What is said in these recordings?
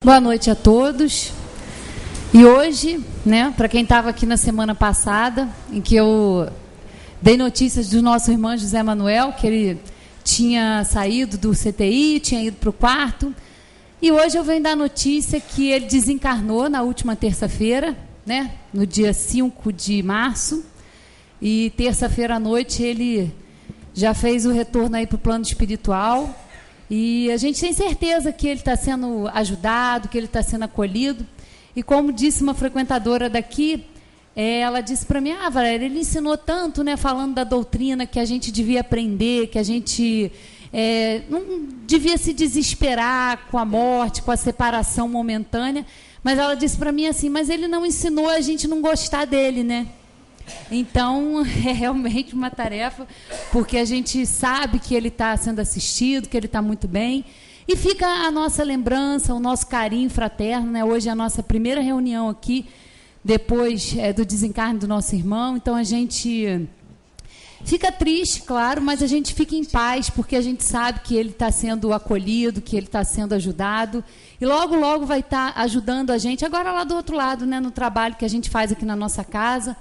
Boa noite a todos. E hoje, né, para quem estava aqui na semana passada, em que eu dei notícias do nosso irmão José Manuel, que ele tinha saído do CTI, tinha ido para o quarto, e hoje eu venho dar notícia que ele desencarnou na última terça-feira, né, no dia 5 de março, e terça-feira à noite ele já fez o retorno aí para o plano espiritual, e a gente tem certeza que ele está sendo ajudado, que ele está sendo acolhido. E como disse uma frequentadora daqui, ela disse para mim, Valéria, ele ensinou tanto, né, falando da doutrina, que a gente devia aprender, que a gente não devia se desesperar com a morte, com a separação momentânea. Mas ela disse para mim assim, mas ele não ensinou a gente não gostar dele, né? Então, é realmente uma tarefa, porque a gente sabe que ele está sendo assistido, que ele está muito bem. E fica a nossa lembrança, o nosso carinho fraterno, né? Hoje é a nossa primeira reunião aqui, depois do desencarne do nosso irmão. Então, a gente fica triste, claro, mas a gente fica em paz, porque a gente sabe que ele está sendo acolhido, que ele está sendo ajudado. E logo, logo vai estar ajudando a gente, agora lá do outro lado, né? No trabalho que a gente faz aqui na nossa casa,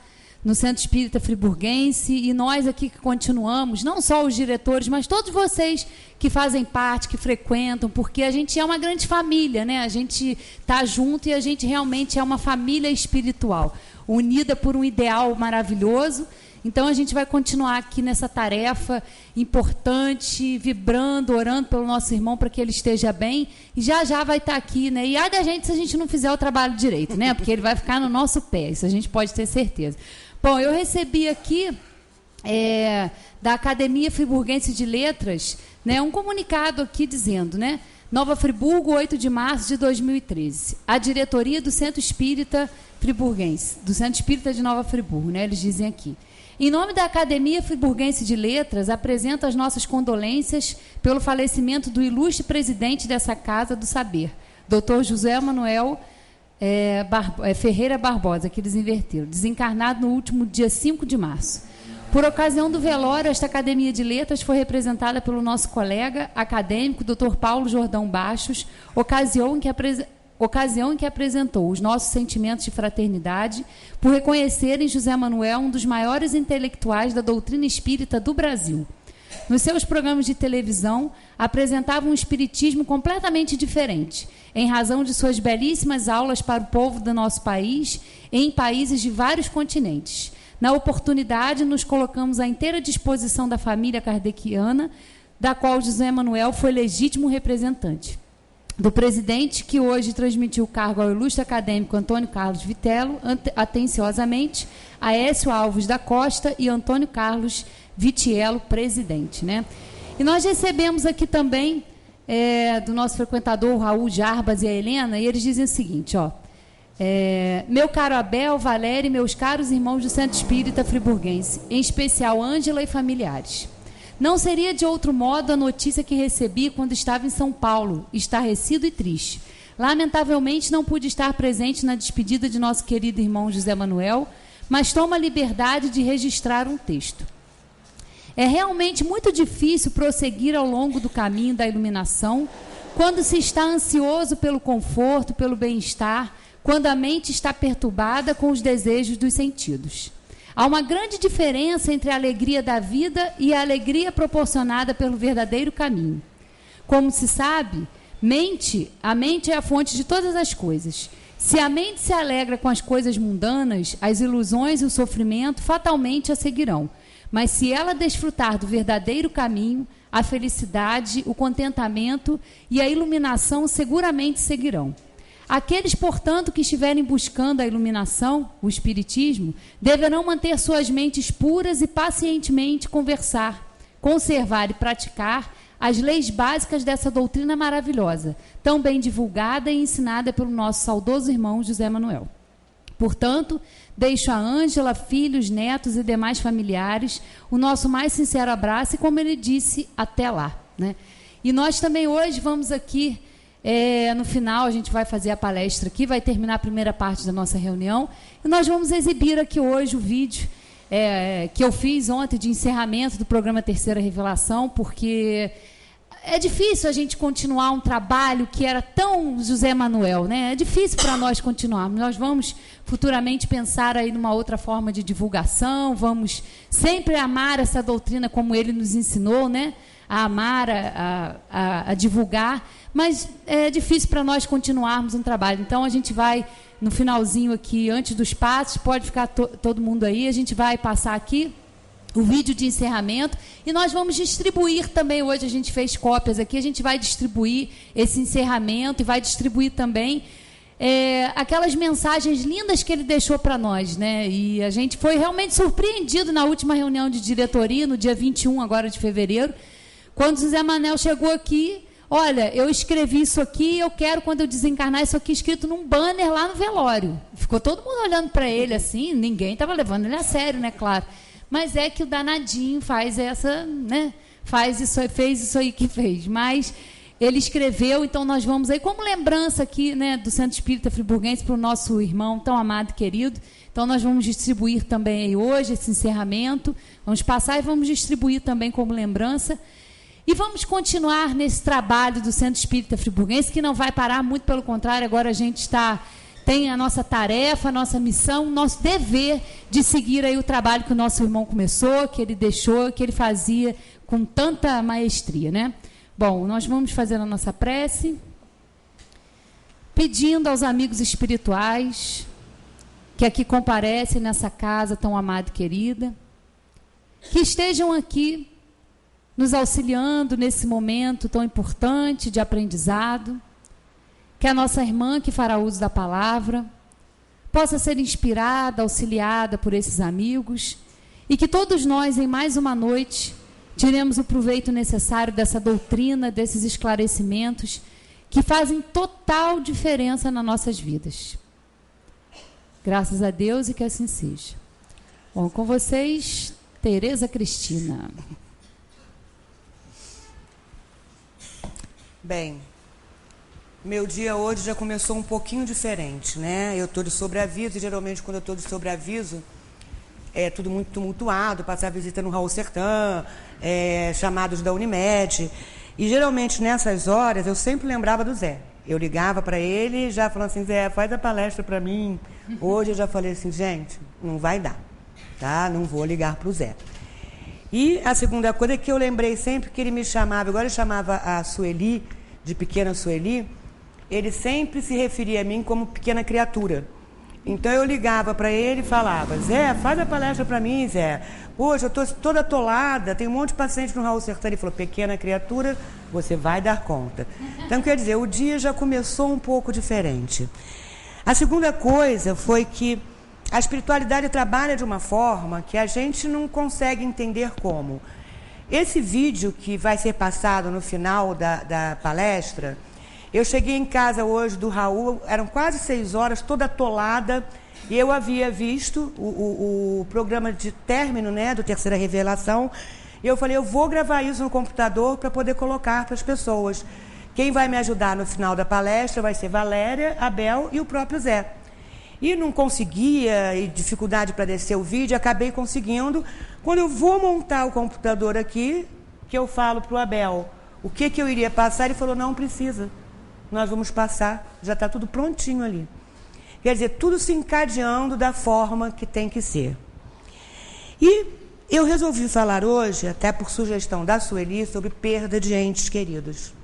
no Centro Espírita Friburguense, e nós aqui que continuamos, não só os diretores, mas todos vocês que fazem parte, que frequentam, porque a gente é uma grande família, né? A gente está junto e a gente realmente é uma família espiritual, unida por um ideal maravilhoso. Então, a gente vai continuar aqui nessa tarefa importante, vibrando, orando pelo nosso irmão para que ele esteja bem, e já já vai estar aqui, né? E ai da gente se a gente não fizer o trabalho direito, né? Porque ele vai ficar no nosso pé, isso a gente pode ter certeza. Bom, eu recebi aqui da Academia Friburguense de Letras, né, um comunicado aqui dizendo, né, Nova Friburgo, 8 de março de 2013. A diretoria do Centro Espírita Friburguense, do Centro Espírita de Nova Friburgo, né, eles dizem aqui. Em nome da Academia Friburguense de Letras, apresento as nossas condolências pelo falecimento do ilustre presidente dessa Casa do Saber, Dr. José Manuel Ferreira Barbosa, que eles inverteram, desencarnado no último dia 5 de março. Por ocasião do velório, esta Academia de Letras foi representada pelo nosso colega acadêmico, Dr. Paulo Jordão Bastos, ocasião em que apresentou os nossos sentimentos de fraternidade por reconhecerem José Manuel um dos maiores intelectuais da doutrina espírita do Brasil. Nos seus programas de televisão, apresentava um espiritismo completamente diferente, em razão de suas belíssimas aulas para o povo do nosso país, em países de vários continentes. Na oportunidade, nos colocamos à inteira disposição da família kardeciana, da qual José Manuel foi legítimo representante. Do presidente, que hoje transmitiu o cargo ao ilustre acadêmico Antônio Carlos Vitello, atenciosamente, Aécio Alves da Costa e Antônio Carlos Vitiello, presidente, né? E nós recebemos aqui também do nosso frequentador Raul Jarbas e a Helena, e eles dizem o seguinte, ó, meu caro Abel, Valéria e meus caros irmãos do Centro Espírita Friburguense, em especial Ângela e familiares. Não seria de outro modo a notícia que recebi quando estava em São Paulo, estarrecido e triste. Lamentavelmente não pude estar presente na despedida de nosso querido irmão José Manuel, mas tomo a liberdade de registrar um texto. É realmente muito difícil prosseguir ao longo do caminho da iluminação quando se está ansioso pelo conforto, pelo bem-estar, quando a mente está perturbada com os desejos dos sentidos. Há uma grande diferença entre a alegria da vida e a alegria proporcionada pelo verdadeiro caminho. Como se sabe, a mente é a fonte de todas as coisas. Se a mente se alegra com as coisas mundanas, as ilusões e o sofrimento fatalmente a seguirão. Mas se ela desfrutar do verdadeiro caminho, a felicidade, o contentamento e a iluminação seguramente seguirão. Aqueles, portanto, que estiverem buscando a iluminação, o espiritismo, deverão manter suas mentes puras e pacientemente conservar e praticar as leis básicas dessa doutrina maravilhosa, tão bem divulgada e ensinada pelo nosso saudoso irmão José Manuel. Portanto, deixo a Ângela, filhos, netos e demais familiares o nosso mais sincero abraço e, como ele disse, até lá, né? E nós também hoje vamos aqui, no final a gente vai fazer a palestra aqui, vai terminar a primeira parte da nossa reunião, e nós vamos exibir aqui hoje o vídeo que eu fiz ontem de encerramento do programa Terceira Revelação, porque é difícil a gente continuar um trabalho que era tão José Manuel, né? É difícil para nós continuarmos. Nós vamos futuramente pensar aí numa outra forma de divulgação, vamos sempre amar essa doutrina como ele nos ensinou, né? A amar, a divulgar, mas é difícil para nós continuarmos um trabalho. Então, a gente vai, no finalzinho aqui, antes dos passos, pode ficar todo mundo aí, a gente vai passar aqui o vídeo de encerramento, e nós vamos distribuir também, hoje a gente fez cópias aqui, a gente vai distribuir esse encerramento e vai distribuir também aquelas mensagens lindas que ele deixou para nós, né? E a gente foi realmente surpreendido na última reunião de diretoria, no dia 21 agora de fevereiro, quando José Manuel chegou aqui. Olha, eu escrevi isso aqui, eu quero, quando eu desencarnar, isso aqui escrito num banner lá no velório. Ficou todo mundo olhando para ele assim, ninguém estava levando ele a sério, né? Claro. Mas é que o danadinho faz essa, né? Fez isso aí que fez. Mas ele escreveu, então nós vamos aí, como lembrança aqui, né, do Centro Espírita Friburguense, para o nosso irmão tão amado e querido. Então nós vamos distribuir também aí hoje esse encerramento. Vamos passar e vamos distribuir também como lembrança. E vamos continuar nesse trabalho do Centro Espírita Friburguense, que não vai parar, muito pelo contrário, agora a gente tem a nossa tarefa, a nossa missão, nosso dever de seguir aí o trabalho que o nosso irmão começou, que ele deixou, que ele fazia com tanta maestria, né? Bom, nós vamos fazer a nossa prece, pedindo aos amigos espirituais que aqui comparecem nessa casa tão amada e querida, que estejam aqui nos auxiliando nesse momento tão importante de aprendizado, que a nossa irmã que fará uso da palavra possa ser inspirada, auxiliada por esses amigos, e que todos nós, em mais uma noite, tiremos o proveito necessário dessa doutrina, desses esclarecimentos, que fazem total diferença nas nossas vidas. Graças a Deus, e que assim seja. Bom, com vocês, Tereza Cristina. Bem, meu dia hoje já começou um pouquinho diferente, né? Eu estou de sobreaviso, e geralmente quando eu estou de sobreaviso, é tudo muito tumultuado, passar visita no Raul Sertã, chamados da Unimed, e geralmente nessas horas eu sempre lembrava do Zé. Eu ligava para ele já falando assim, Zé, faz a palestra para mim. Hoje eu já falei assim, gente, não vai dar, tá? Não vou ligar para o Zé. E a segunda coisa é que eu lembrei sempre que ele me chamava, agora ele chamava a Sueli, de pequena Sueli, ele sempre se referia a mim como pequena criatura. Então eu ligava para ele e falava, Zé, faz a palestra para mim, Zé. Poxa, eu estou toda atolada, tem um monte de paciente no Raul Sertã. Ele falou, pequena criatura, você vai dar conta. Então, quer dizer, o dia já começou um pouco diferente. A segunda coisa foi que a espiritualidade trabalha de uma forma que a gente não consegue entender como. Esse vídeo que vai ser passado no final da palestra, eu cheguei em casa hoje do Raul, eram quase 6 horas, toda atolada, e eu havia visto o programa de término, né, do Terceira Revelação, e eu falei, eu vou gravar isso no computador para poder colocar para as pessoas. Quem vai me ajudar no final da palestra vai ser Valéria, Abel e o próprio Zé. E não conseguia, e dificuldade para descer o vídeo, acabei conseguindo. Quando eu vou montar o computador aqui, que eu falo para o Abel o que eu iria passar, ele falou, não precisa, nós vamos passar, já está tudo prontinho ali. Quer dizer, tudo se encadeando da forma que tem que ser. E eu resolvi falar hoje, até por sugestão da Sueli, sobre perda de entes queridos.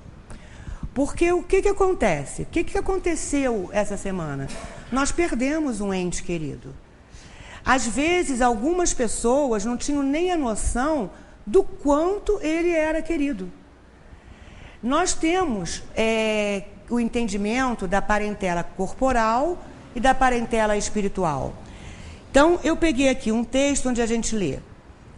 Porque o que acontece? O que aconteceu essa semana? Nós perdemos um ente querido. Às vezes, algumas pessoas não tinham nem a noção do quanto ele era querido. Nós temos o entendimento da parentela corporal e da parentela espiritual. Então, eu peguei aqui um texto onde a gente lê: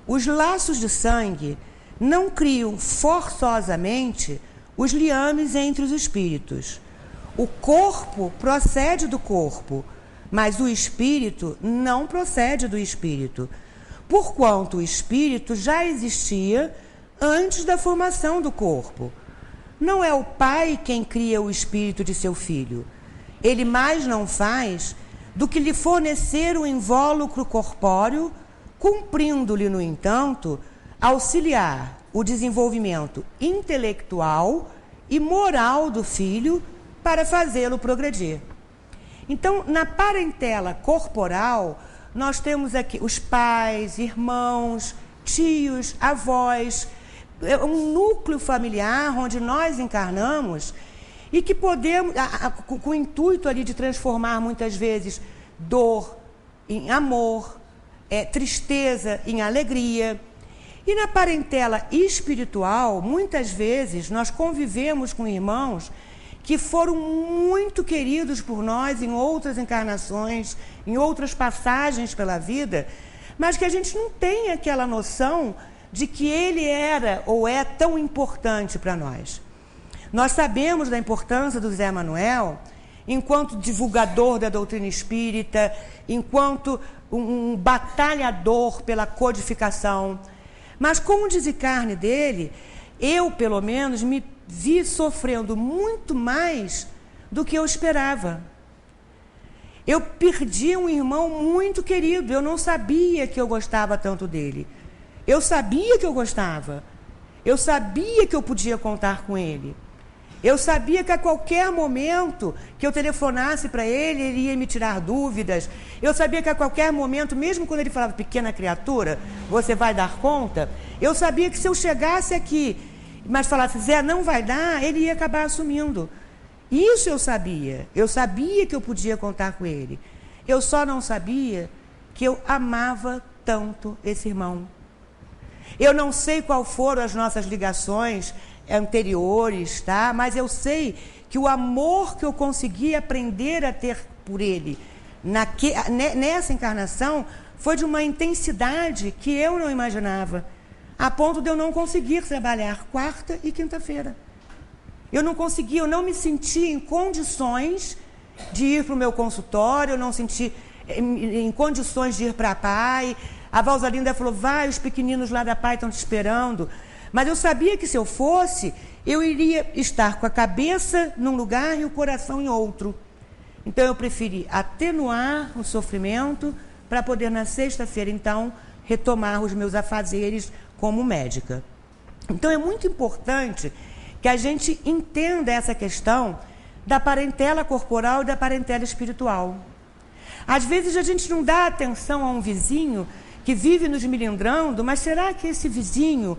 os laços de sangue não criam forçosamente os liames entre os espíritos. O corpo procede do corpo, mas o espírito não procede do espírito, porquanto o espírito já existia antes da formação do corpo. Não é o pai quem cria o espírito de seu filho. Ele mais não faz do que lhe fornecer o invólucro corpóreo, cumprindo-lhe, no entanto, auxiliar o desenvolvimento intelectual e moral do filho para fazê-lo progredir. Então, na parentela corporal, nós temos aqui os pais, irmãos, tios, avós, um núcleo familiar onde nós encarnamos e que podemos, com o intuito ali de transformar muitas vezes dor em amor, tristeza em alegria. E na parentela espiritual, muitas vezes nós convivemos com irmãos que foram muito queridos por nós em outras encarnações, em outras passagens pela vida, mas que a gente não tem aquela noção de que ele era ou é tão importante para nós. Nós sabemos da importância do Zé Manuel enquanto divulgador da doutrina espírita, enquanto um batalhador pela codificação. Mas com o desencarne dele, eu, pelo menos, me vi sofrendo muito mais do que eu esperava. Eu perdi um irmão muito querido, eu não sabia que eu gostava tanto dele. Eu sabia que eu gostava, eu sabia que eu podia contar com ele. Eu sabia que a qualquer momento que eu telefonasse para ele, ele ia me tirar dúvidas. Eu sabia que a qualquer momento, mesmo quando ele falava, pequena criatura, você vai dar conta, eu sabia que se eu chegasse aqui, mas falasse, Zé, não vai dar, ele ia acabar assumindo. Isso eu sabia que eu podia contar com ele. Eu só não sabia que eu amava tanto esse irmão. Eu não sei qual foram as nossas ligações anteriores, tá? Mas eu sei que o amor que eu consegui aprender a ter por ele nessa encarnação foi de uma intensidade que eu não imaginava, a ponto de eu não conseguir trabalhar quarta e quinta-feira. Eu não me senti em condições de ir para o meu consultório, eu não senti em condições de ir para a PAI. A Valzalinda falou, vai, os pequeninos lá da PAI estão te esperando. Mas eu sabia que se eu fosse, eu iria estar com a cabeça num lugar e o coração em outro. Então eu preferi atenuar o sofrimento para poder na sexta-feira, então, retomar os meus afazeres como médica. Então é muito importante que a gente entenda essa questão da parentela corporal e da parentela espiritual. Às vezes a gente não dá atenção a um vizinho que vive nos milindrando, mas será que esse vizinho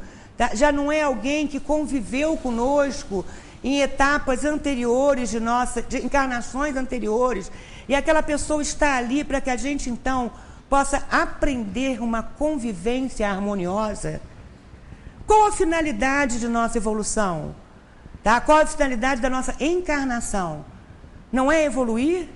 já não é alguém que conviveu conosco em etapas anteriores de encarnações anteriores, e aquela pessoa está ali para que a gente, então, possa aprender uma convivência harmoniosa? Qual a finalidade de nossa evolução? Tá? Qual a finalidade da nossa encarnação? Não é evoluir?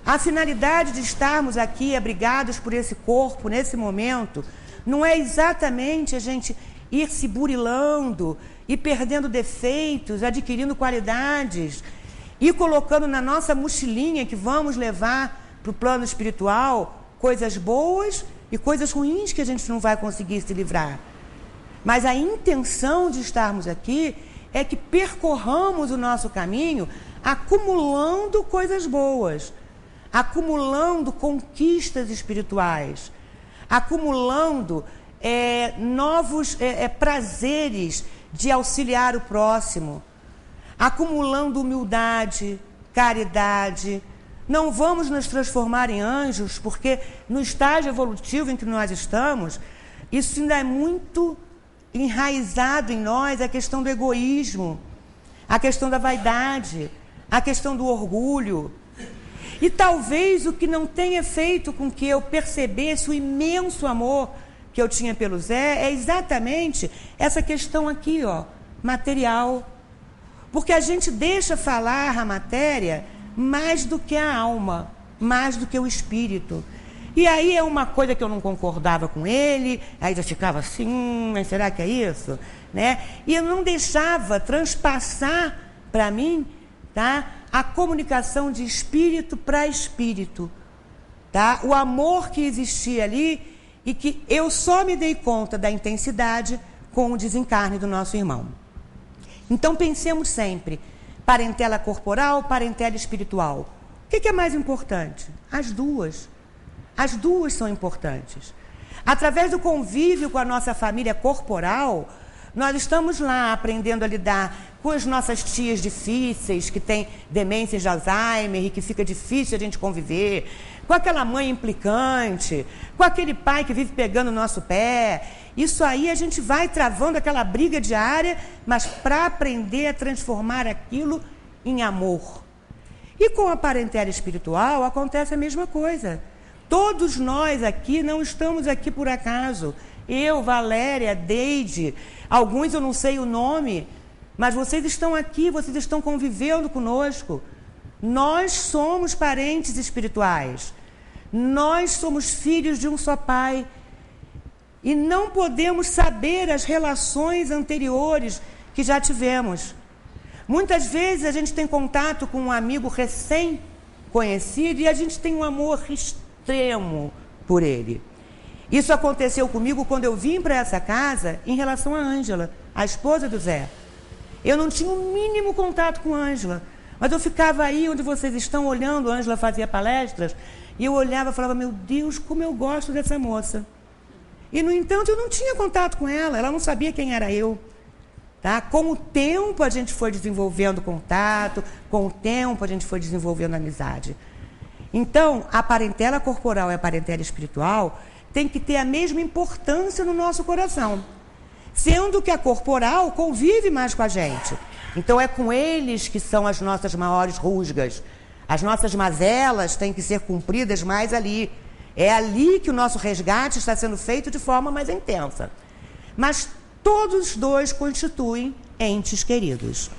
A finalidade de estarmos aqui abrigados por esse corpo, nesse momento, não é exatamente a gente ir se burilando, ir perdendo defeitos, adquirindo qualidades, ir colocando na nossa mochilinha que vamos levar para o plano espiritual coisas boas e coisas ruins que a gente não vai conseguir se livrar. Mas a intenção de estarmos aqui é que percorramos o nosso caminho acumulando coisas boas, acumulando conquistas espirituais, acumulando novos prazeres de auxiliar o próximo, acumulando humildade, caridade. Não vamos nos transformar em anjos, porque no estágio evolutivo em que nós estamos, isso ainda é muito enraizado em nós, a questão do egoísmo, a questão da vaidade, a questão do orgulho. E talvez o que não tenha feito com que eu percebesse o imenso amor que eu tinha pelo Zé é exatamente essa questão aqui, ó, material. Porque a gente deixa falar a matéria mais do que a alma, mais do que o espírito. E aí é uma coisa que eu não concordava com ele, aí já ficava assim, mas será que é isso? Né? E eu não deixava transpassar para mim, tá, a comunicação de espírito para espírito. Tá? O amor que existia ali e que eu só me dei conta da intensidade com o desencarne do nosso irmão. Então pensemos sempre, parentela corporal, parentela espiritual. O que é mais importante? As duas. As duas são importantes. Através do convívio com a nossa família corporal, Nós estamos lá aprendendo a lidar com as nossas tias difíceis, que têm demência de Alzheimer e que fica difícil a gente conviver, com aquela mãe implicante, com aquele pai que vive pegando o nosso pé. Isso aí a gente vai travando aquela briga diária, mas para aprender a transformar aquilo em amor. E com a parentela espiritual acontece a mesma coisa. Todos nós aqui não estamos aqui por acaso. Eu, Valéria, Deide, alguns eu não sei o nome, mas vocês estão aqui, vocês estão convivendo conosco. Nós somos parentes espirituais. Nós somos filhos de um só Pai. E não podemos saber as relações anteriores que já tivemos. Muitas vezes a gente tem contato com um amigo recém-conhecido e a gente tem um amor extremo por ele. Isso aconteceu comigo quando eu vim para essa casa em relação a Ângela, a esposa do Zé. Eu não tinha o mínimo contato com a Ângela, mas eu ficava aí onde vocês estão olhando, a Ângela fazia palestras, e eu olhava e falava, meu Deus, como eu gosto dessa moça. E, no entanto, eu não tinha contato com ela não sabia quem era eu. Tá? Com o tempo a gente foi desenvolvendo contato, com o tempo a gente foi desenvolvendo amizade. Então, a parentela corporal e a parentela espiritual tem que ter a mesma importância no nosso coração. Sendo que a corporal convive mais com a gente. Então, é com eles que são as nossas maiores rusgas. As nossas mazelas têm que ser cumpridas mais ali. É ali que o nosso resgate está sendo feito de forma mais intensa. Mas todos os dois constituem entes queridos.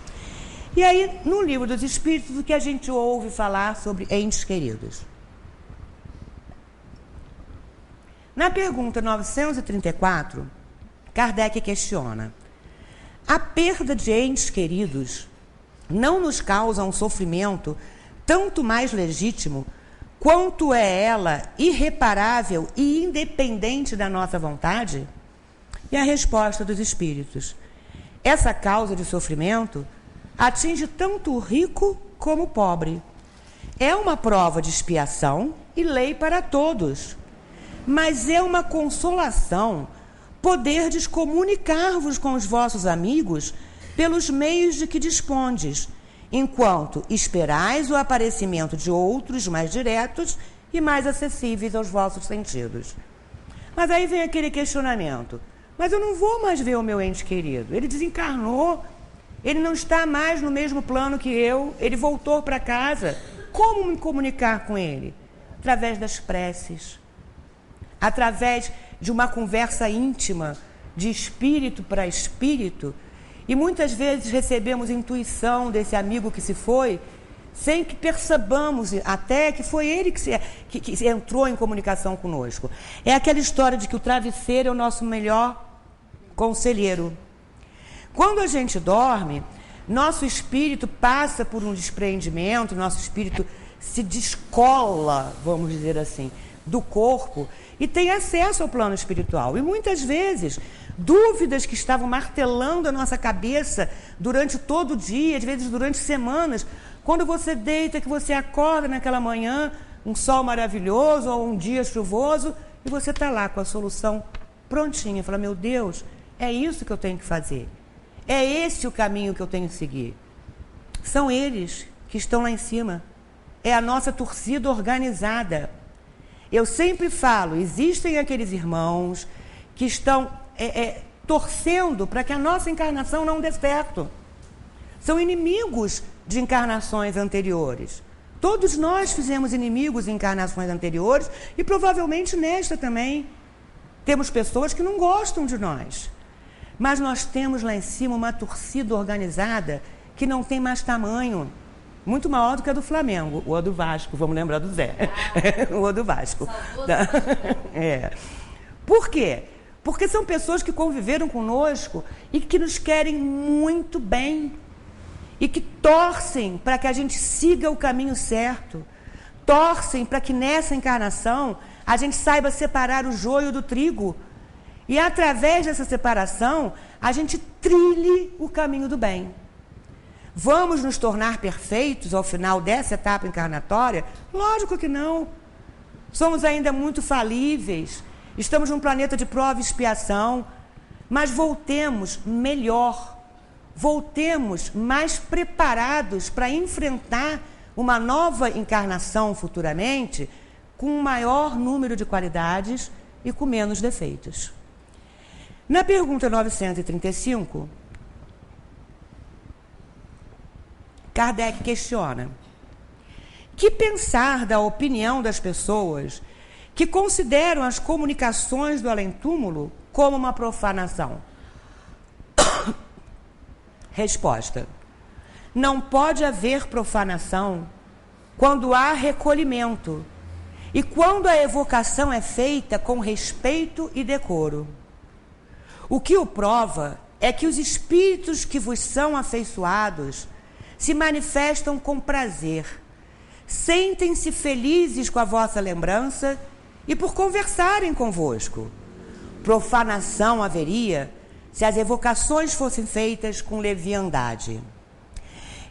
E aí, no Livro dos Espíritos, o que a gente ouve falar sobre entes queridos? Na pergunta 934, Kardec questiona: a perda de entes queridos não nos causa um sofrimento tanto mais legítimo quanto é ela irreparável e independente da nossa vontade? E a resposta dos Espíritos: essa causa de sofrimento atinge tanto o rico como o pobre. É uma prova de expiação e lei para todos. Mas é uma consolação poderdes comunicar-vos com os vossos amigos pelos meios de que dispondes, enquanto esperais o aparecimento de outros mais diretos e mais acessíveis aos vossos sentidos. Mas aí vem aquele questionamento: mas eu não vou mais ver o meu ente querido, ele desencarnou, ele não está mais no mesmo plano que eu, ele voltou para casa. Como me comunicar com ele? Através das preces, através de uma conversa íntima, de espírito para espírito. E muitas vezes recebemos intuição desse amigo que se foi, sem que percebamos até que foi ele que entrou em comunicação conosco. É aquela história de que o travesseiro é o nosso melhor conselheiro. Quando a gente dorme, nosso espírito passa por um despreendimento, nosso espírito se descola, vamos dizer assim, do corpo e tem acesso ao plano espiritual. E muitas vezes, dúvidas que estavam martelando a nossa cabeça durante todo o dia, às vezes durante semanas, quando você deita, que você acorda naquela manhã, um sol maravilhoso ou um dia chuvoso, e você está lá com a solução prontinha. Fala, meu Deus, é isso que eu tenho que fazer. É esse o caminho que eu tenho que seguir. São eles que estão lá em cima. É a nossa torcida organizada. Eu sempre falo, existem aqueles irmãos que estão torcendo para que a nossa encarnação não dê certo. São inimigos de encarnações anteriores. Todos nós fizemos inimigos em encarnações anteriores e provavelmente nesta também. Temos pessoas que não gostam de nós. Mas nós temos lá em cima uma torcida organizada que não tem mais tamanho. Muito maior do que a do Flamengo, ou a do Vasco, vamos lembrar do Zé. Ou a do Vasco. Por quê? Porque são pessoas que conviveram conosco e que nos querem muito bem. E que torcem para que a gente siga o caminho certo. Torcem para que nessa encarnação a gente saiba separar o joio do trigo. E através dessa separação, a gente trilhe o caminho do bem. Vamos nos tornar perfeitos ao final dessa etapa encarnatória? Lógico que não. Somos ainda muito falíveis. Estamos num planeta de prova e expiação. mas voltemos melhor, voltemos mais preparados para enfrentar uma nova encarnação futuramente com um maior número de qualidades e com menos defeitos. Na pergunta 935, Kardec questiona: que pensar da opinião das pessoas que consideram as comunicações do além-túmulo como uma profanação? Resposta: não pode haver profanação quando há recolhimento e quando a evocação é feita com respeito e decoro. O que o prova é que os espíritos que vos são afeiçoados se manifestam com prazer, sentem-se felizes com a vossa lembrança e por conversarem convosco. Profanação haveria se as evocações fossem feitas com leviandade.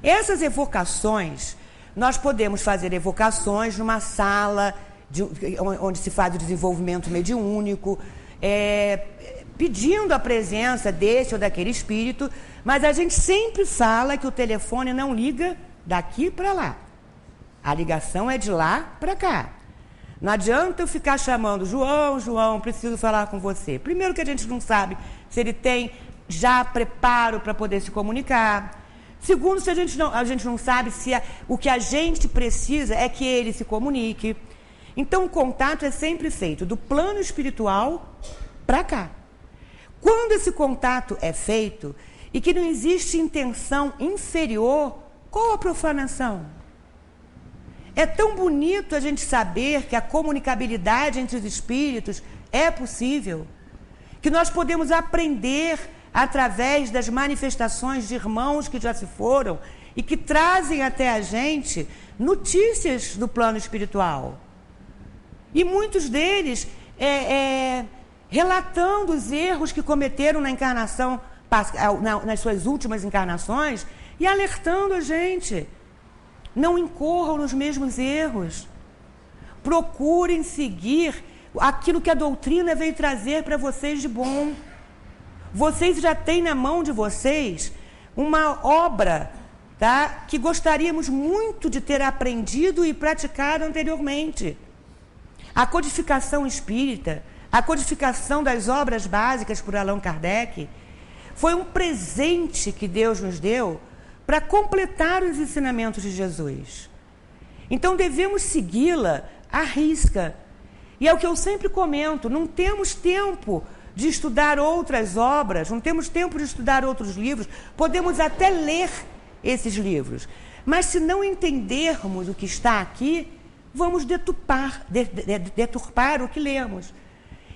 Essas evocações, nós podemos fazer evocações numa sala onde se faz o desenvolvimento mediúnico, pedindo a presença desse ou daquele espírito, mas a gente sempre fala que o telefone não liga daqui para lá. A ligação é de lá para cá. Não adianta eu ficar chamando João, preciso falar com você. Primeiro que a gente não sabe se ele tem já preparo para poder se comunicar. Segundo, se a gente não sabe se o que a gente precisa é que ele se comunique. Então, o contato é sempre feito do plano espiritual para cá. Quando esse contato é feito e que não existe intenção inferior, qual a profanação? É tão bonito a gente saber que a comunicabilidade entre os espíritos é possível, que nós podemos aprender através das manifestações de irmãos que já se foram e que trazem até a gente notícias do plano espiritual. E muitos deles relatando os erros que cometeram na encarnação, nas suas últimas encarnações, e alertando a gente. Não incorram nos mesmos erros. Procurem seguir aquilo que a doutrina veio trazer para vocês de bom. Vocês já têm na mão de vocês uma obra, tá, que gostaríamos muito de ter aprendido e praticado anteriormente. A codificação espírita, a codificação das obras básicas por Allan Kardec, foi um presente que Deus nos deu para completar os ensinamentos de Jesus. Então devemos segui-la à risca. E é o que eu sempre comento, não temos tempo de estudar outras obras, não temos tempo de estudar outros livros, podemos até ler esses livros, mas se não entendermos o que está aqui, vamos deturpar o que lemos.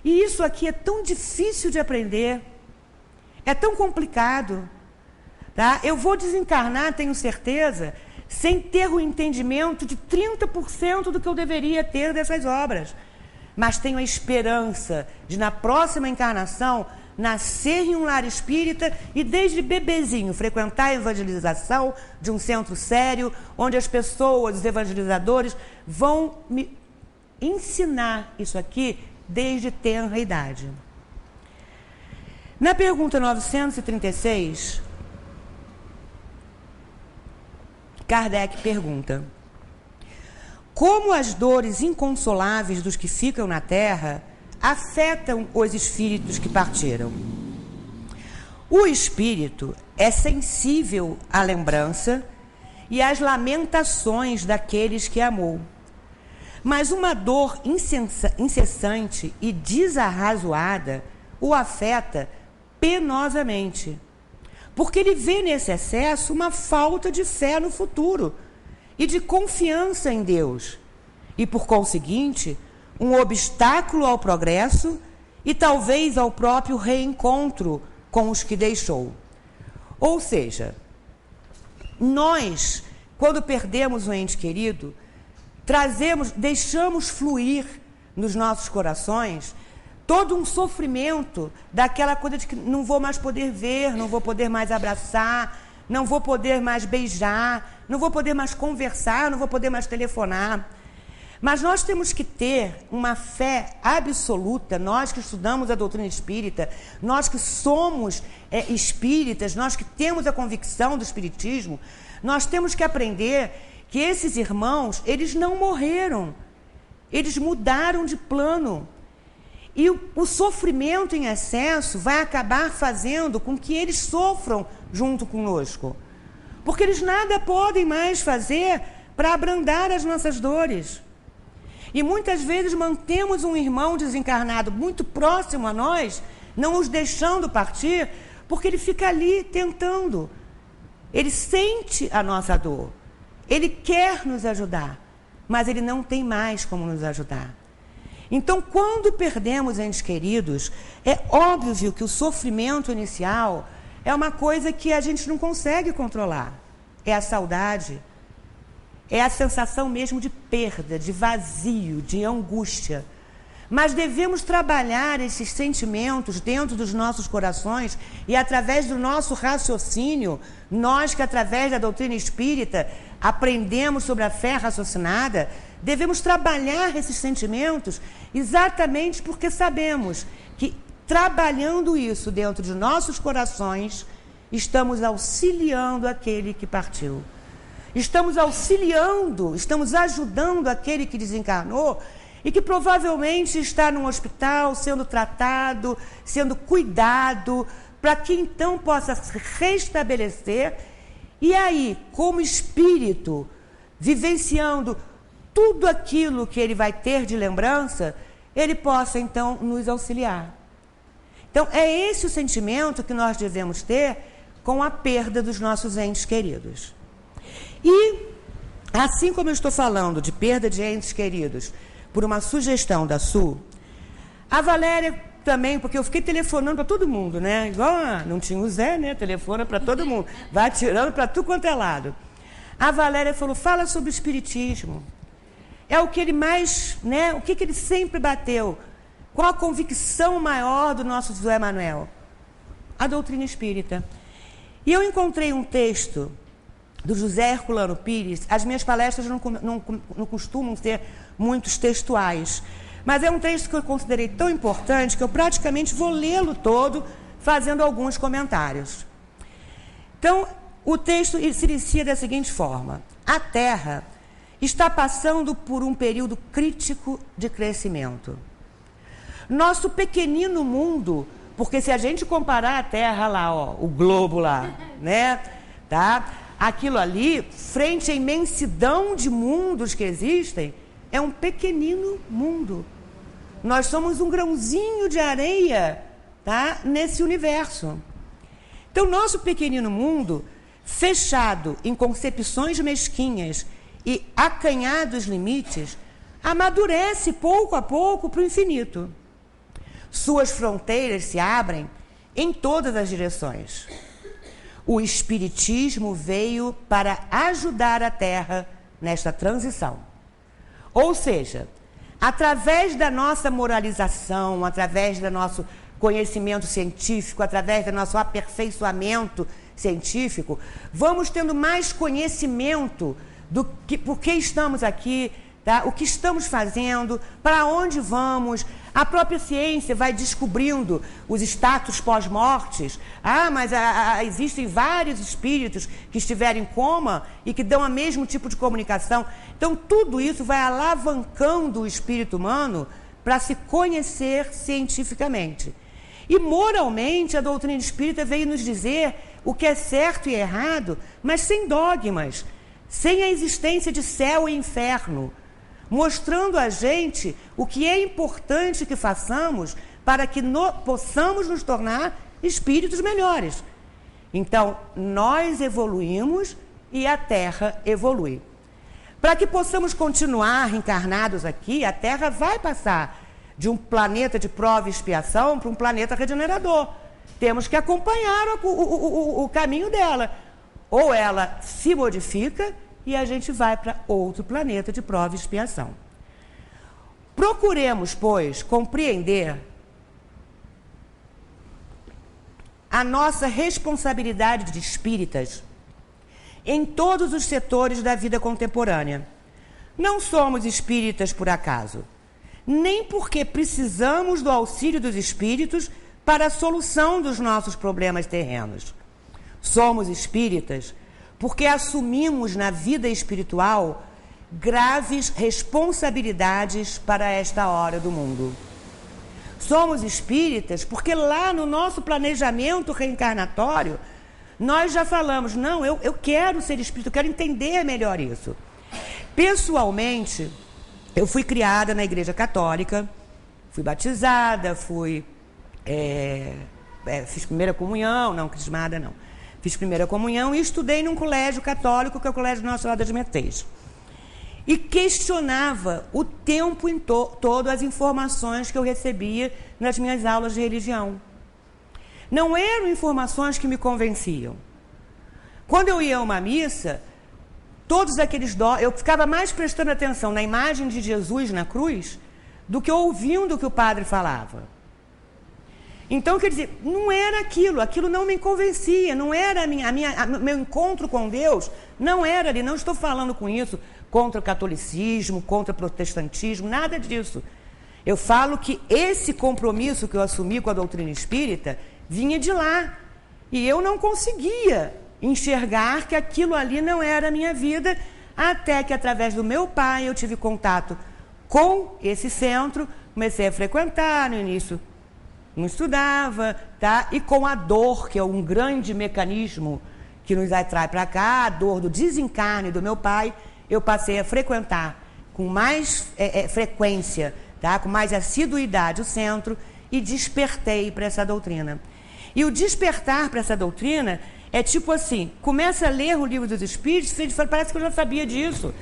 E isso aqui é tão difícil de aprender, é tão complicado. Tá? Eu vou desencarnar, tenho certeza, sem ter o entendimento de 30% do que eu deveria ter dessas obras. Mas tenho a esperança de, na próxima encarnação, nascer em um lar espírita e, desde bebezinho, frequentar a evangelização de um centro sério, onde as pessoas, os evangelizadores, vão me ensinar isso aqui desde tenra idade. Na pergunta 936... Kardec pergunta: como as dores inconsoláveis dos que ficam na Terra afetam os espíritos que partiram? O espírito é sensível à lembrança e às lamentações daqueles que amou. Mas uma dor incessante e desarrazoada o afeta penosamente, porque ele vê nesse excesso uma falta de fé no futuro e de confiança em Deus, e, por conseguinte, um obstáculo ao progresso e talvez ao próprio reencontro com os que deixou. Ou seja, nós, quando perdemos um ente querido, deixamos fluir nos nossos corações todo um sofrimento daquela coisa de que não vou mais poder ver, não vou poder mais abraçar, não vou poder mais beijar, não vou poder mais conversar, não vou poder mais telefonar. Mas nós temos que ter uma fé absoluta, nós que estudamos a doutrina espírita, nós que somos espíritas, nós que temos a convicção do espiritismo, nós temos que aprender que esses irmãos, eles não morreram, eles mudaram de plano. E o sofrimento em excesso vai acabar fazendo com que eles sofram junto conosco. Porque eles nada podem mais fazer para abrandar as nossas dores. E muitas vezes mantemos um irmão desencarnado muito próximo a nós, não os deixando partir, porque ele fica ali tentando. Ele sente a nossa dor. Ele quer nos ajudar, mas ele não tem mais como nos ajudar. Então, quando perdemos entes queridos, é óbvio que o sofrimento inicial é uma coisa que a gente não consegue controlar. É a saudade, é a sensação mesmo de perda, de vazio, de angústia. Mas devemos trabalhar esses sentimentos dentro dos nossos corações e através do nosso raciocínio, nós que através da doutrina espírita aprendemos sobre a fé raciocinada, devemos trabalhar esses sentimentos exatamente porque sabemos que trabalhando isso dentro de nossos corações, estamos auxiliando aquele que partiu. Estamos auxiliando, estamos ajudando aquele que desencarnou e que provavelmente está num hospital, sendo tratado, sendo cuidado, para que então possa se restabelecer. E aí, como espírito, vivenciando tudo aquilo que ele vai ter de lembrança, ele possa então nos auxiliar. Então, é esse o sentimento que nós devemos ter com a perda dos nossos entes queridos. E, assim como eu estou falando de perda de entes queridos por uma sugestão da Su, a Valéria também, porque eu fiquei telefonando para todo mundo, né? Igual não tinha o Zé, né? Telefona para todo mundo, vai atirando para tudo quanto é lado. A Valéria falou, fala sobre o espiritismo. É o que ele mais, né? O que ele sempre bateu? Qual a convicção maior do nosso José Manuel? A doutrina espírita. E eu encontrei um texto do José Herculano Pires. As minhas palestras não costumam ser muitos textuais, mas é um texto que eu considerei tão importante que eu praticamente vou lê-lo todo, fazendo alguns comentários. Então, o texto se inicia da seguinte forma: a Terra está passando por um período crítico de crescimento. Nosso pequenino mundo, porque se a gente comparar a Terra lá, ó, o globo lá, né, tá? Aquilo ali, frente à imensidão de mundos que existem, é um pequenino mundo. Nós somos um grãozinho de areia, tá, nesse universo. Então, nosso pequenino mundo, fechado em concepções mesquinhas e acanhados limites, amadurece pouco a pouco para o infinito. Suas fronteiras se abrem em todas as direções. O Espiritismo veio para ajudar a Terra nesta transição. Ou seja, através da nossa moralização, através do nosso conhecimento científico, através do nosso aperfeiçoamento científico, vamos tendo mais conhecimento do que, por que estamos aqui, tá? O que estamos fazendo, para onde vamos. A própria ciência vai descobrindo os status pós-mortes. Mas existem vários espíritos que estiveram em coma e que dão o mesmo tipo de comunicação. Então, tudo isso vai alavancando o espírito humano para se conhecer cientificamente. E, moralmente, a doutrina espírita veio nos dizer o que é certo e errado, mas sem dogmas, sem a existência de céu e inferno, mostrando a gente o que é importante que façamos para que possamos nos tornar espíritos melhores. Então, nós evoluímos e a Terra evolui. Para que possamos continuar reencarnados aqui, a Terra vai passar de um planeta de prova e expiação para um planeta regenerador. Temos que acompanhar o caminho dela. Ou ela se modifica e a gente vai para outro planeta de prova e expiação. Procuremos, pois, compreender a nossa responsabilidade de espíritas em todos os setores da vida contemporânea, Não somos espíritas por acaso, nem porque precisamos do auxílio dos espíritos para a solução dos nossos problemas terrenos. Somos espíritas porque assumimos na vida espiritual graves responsabilidades para esta hora do mundo. Somos espíritas porque lá no nosso planejamento reencarnatório, nós já falamos, não, eu quero ser espírita, eu quero entender melhor isso. Pessoalmente, eu fui criada na Igreja Católica, fui batizada, fiz primeira comunhão, não, crismada não. Fiz primeira comunhão e estudei num colégio católico, que é o Colégio Nossa Senhora das Mercês. E questionava o tempo todo as informações que eu recebia nas minhas aulas de religião. Não eram informações que me convenciam. Quando eu ia a uma missa, todos aqueles eu ficava mais prestando atenção na imagem de Jesus na cruz do que ouvindo o que o padre falava. Então, quer dizer, não era aquilo não me convencia, não era meu encontro com Deus, não era ali, não estou falando com isso contra o catolicismo, contra o protestantismo, nada disso. Eu falo que esse compromisso que eu assumi com a doutrina espírita vinha de lá, e eu não conseguia enxergar que aquilo ali não era a minha vida, até que através do meu pai eu tive contato com esse centro, comecei a frequentar no início. Não estudava, tá? E com a dor, que é um grande mecanismo que nos atrai para cá, a dor do desencarne do meu pai, eu passei a frequentar com mais frequência, tá? Com mais assiduidade o centro e despertei para essa doutrina. E o despertar para essa doutrina é tipo assim, começa a ler o Livro dos Espíritos, você fala, parece que eu já sabia disso.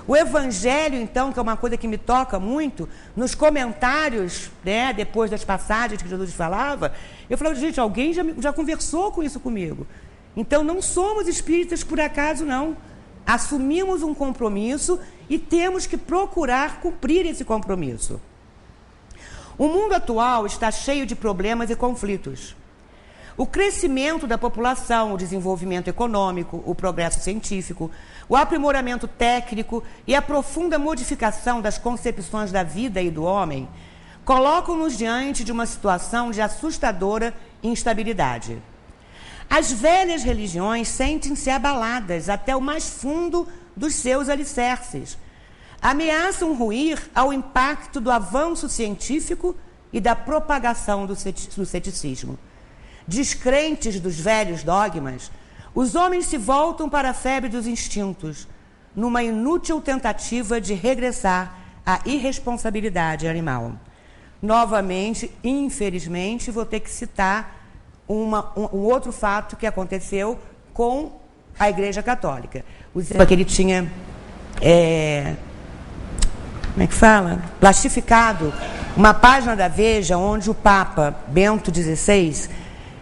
O Evangelho, então, que é uma coisa que me toca muito, nos comentários, né, depois das passagens que Jesus falava, eu falava, gente, alguém já conversou com isso comigo. Então, não somos espíritas por acaso, não. Assumimos um compromisso e temos que procurar cumprir esse compromisso. O mundo atual está cheio de problemas e conflitos. O crescimento da população, o desenvolvimento econômico, o progresso científico, o aprimoramento técnico e a profunda modificação das concepções da vida e do homem colocam-nos diante de uma situação de assustadora instabilidade. As velhas religiões sentem-se abaladas até o mais fundo dos seus alicerces. Ameaçam ruir ao impacto do avanço científico e da propagação do ceticismo. Descrentes dos velhos dogmas, os homens se voltam para a febre dos instintos, numa inútil tentativa de regressar à irresponsabilidade animal. Novamente, infelizmente, vou ter que citar um outro fato que aconteceu com a Igreja Católica. O exemplo que ele tinha, plastificado uma página da Veja, onde o Papa Bento XVI,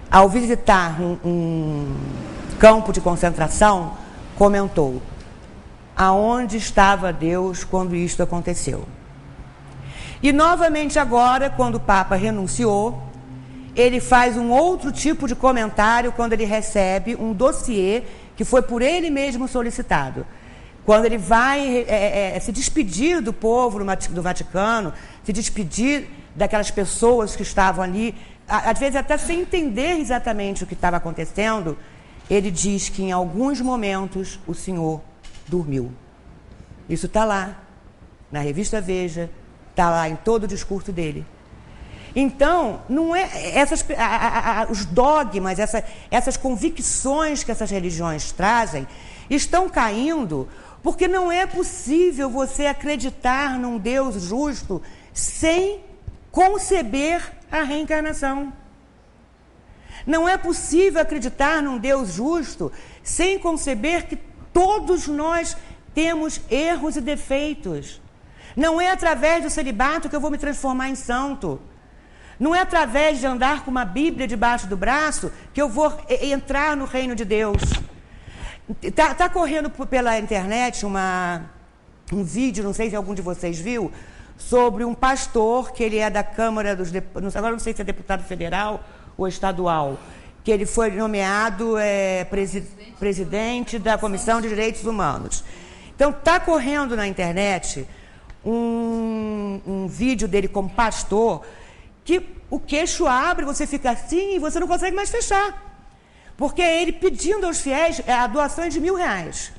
ao visitar um campo de concentração, comentou: aonde estava Deus quando isto aconteceu? E novamente agora, quando o Papa renunciou, ele faz um outro tipo de comentário quando ele recebe um dossiê que foi por ele mesmo solicitado. Quando ele vai se despedir do povo do Vaticano, se despedir daquelas pessoas que estavam ali, às vezes até sem entender exatamente o que estava acontecendo, ele diz que em alguns momentos o Senhor dormiu. Isso está lá, na revista Veja, está lá em todo o discurso dele. Então, não é os dogmas, essas convicções que essas religiões trazem, estão caindo porque não é possível você acreditar num Deus justo sem conceber a reencarnação. Não é possível acreditar num Deus justo sem conceber que todos nós temos erros e defeitos. Não é através do celibato que eu vou me transformar em santo. Não é através de andar com uma Bíblia debaixo do braço que eu vou entrar no reino de Deus. Tá correndo pela internet um vídeo, não sei se algum de vocês viu, sobre um pastor que ele é da Câmara dos Deputados, agora não sei se é deputado federal ou estadual, que ele foi nomeado presidente da Comissão de Direitos Humanos. Então, está correndo na internet um vídeo dele como pastor, que o queixo abre, você fica assim e você não consegue mais fechar. Porque é ele pedindo aos fiéis a doação de R$1.000.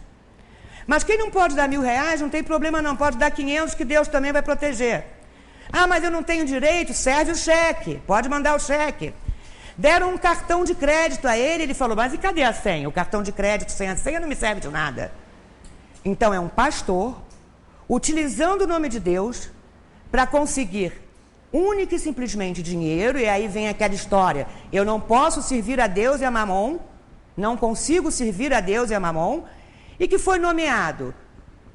Mas quem não pode dar R$1.000, não tem problema não, pode dar 500 que Deus também vai proteger. Ah, mas eu não tenho direito, serve o cheque, pode mandar o cheque. Deram um cartão de crédito a ele, ele falou, mas e cadê a senha? O cartão de crédito sem a senha não me serve de nada. Então é um pastor utilizando o nome de Deus para conseguir única e simplesmente dinheiro, e aí vem aquela história, eu não posso servir a Deus e a Mamon, não consigo servir a Deus e a Mamon, e que foi nomeado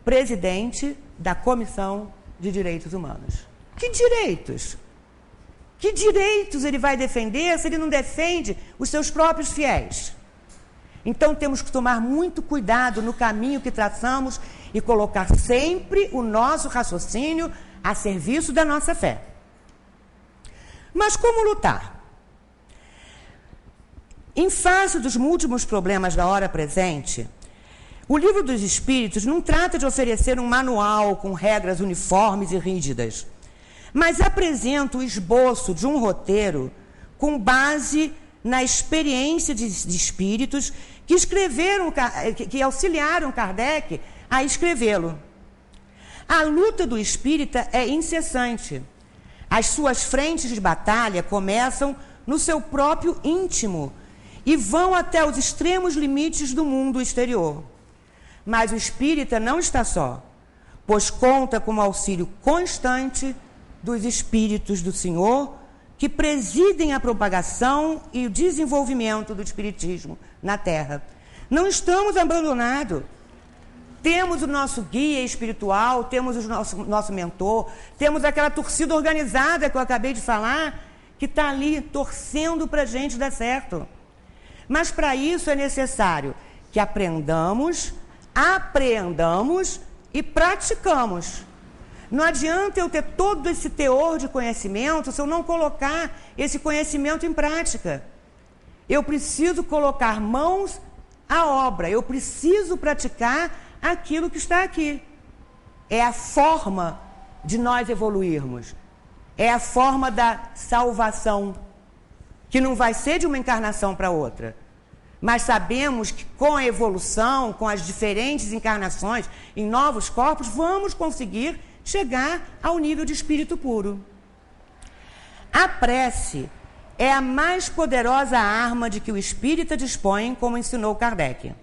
presidente da Comissão de Direitos Humanos. Que direitos? Que direitos ele vai defender se ele não defende os seus próprios fiéis? Então temos que tomar muito cuidado no caminho que traçamos e colocar sempre o nosso raciocínio a serviço da nossa fé. Mas como lutar? Em face dos múltiplos problemas da hora presente, o Livro dos Espíritos não trata de oferecer um manual com regras uniformes e rígidas, mas apresenta o esboço de um roteiro com base na experiência de espíritos que auxiliaram Kardec a escrevê-lo. A luta do espírita é incessante. As suas frentes de batalha começam no seu próprio íntimo e vão até os extremos limites do mundo exterior. Mas o espírita não está só, pois conta com o auxílio constante dos espíritos do Senhor, que presidem a propagação e o desenvolvimento do espiritismo na Terra. Não estamos abandonados. Temos o nosso guia espiritual, temos o nosso mentor, temos aquela torcida organizada que eu acabei de falar, que está ali torcendo para a gente dar certo. Mas para isso é necessário que aprendamos, apreendamos e praticamos. Não adianta eu ter todo esse teor de conhecimento se eu não colocar esse conhecimento em prática. Eu preciso colocar mãos à obra, eu preciso praticar aquilo que está aqui. É a forma de nós evoluirmos. É a forma da salvação, que não vai ser de uma encarnação para outra. Mas sabemos que com a evolução, com as diferentes encarnações em novos corpos, vamos conseguir chegar ao nível de espírito puro. A prece é a mais poderosa arma de que o espírita dispõe, como ensinou Kardec.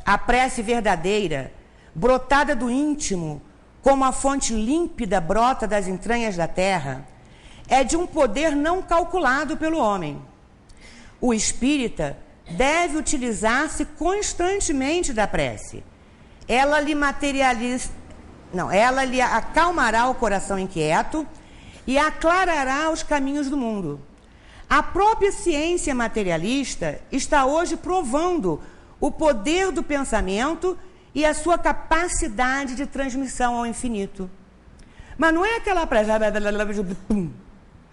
A prece verdadeira, brotada do íntimo, como a fonte límpida brota das entranhas da terra, é de um poder não calculado pelo homem. O espírita deve utilizar-se constantemente da prece. Ela lhe acalmará o coração inquieto e aclarará os caminhos do mundo. A própria ciência materialista está hoje provando o poder do pensamento e a sua capacidade de transmissão ao infinito. Mas não é aquela prece,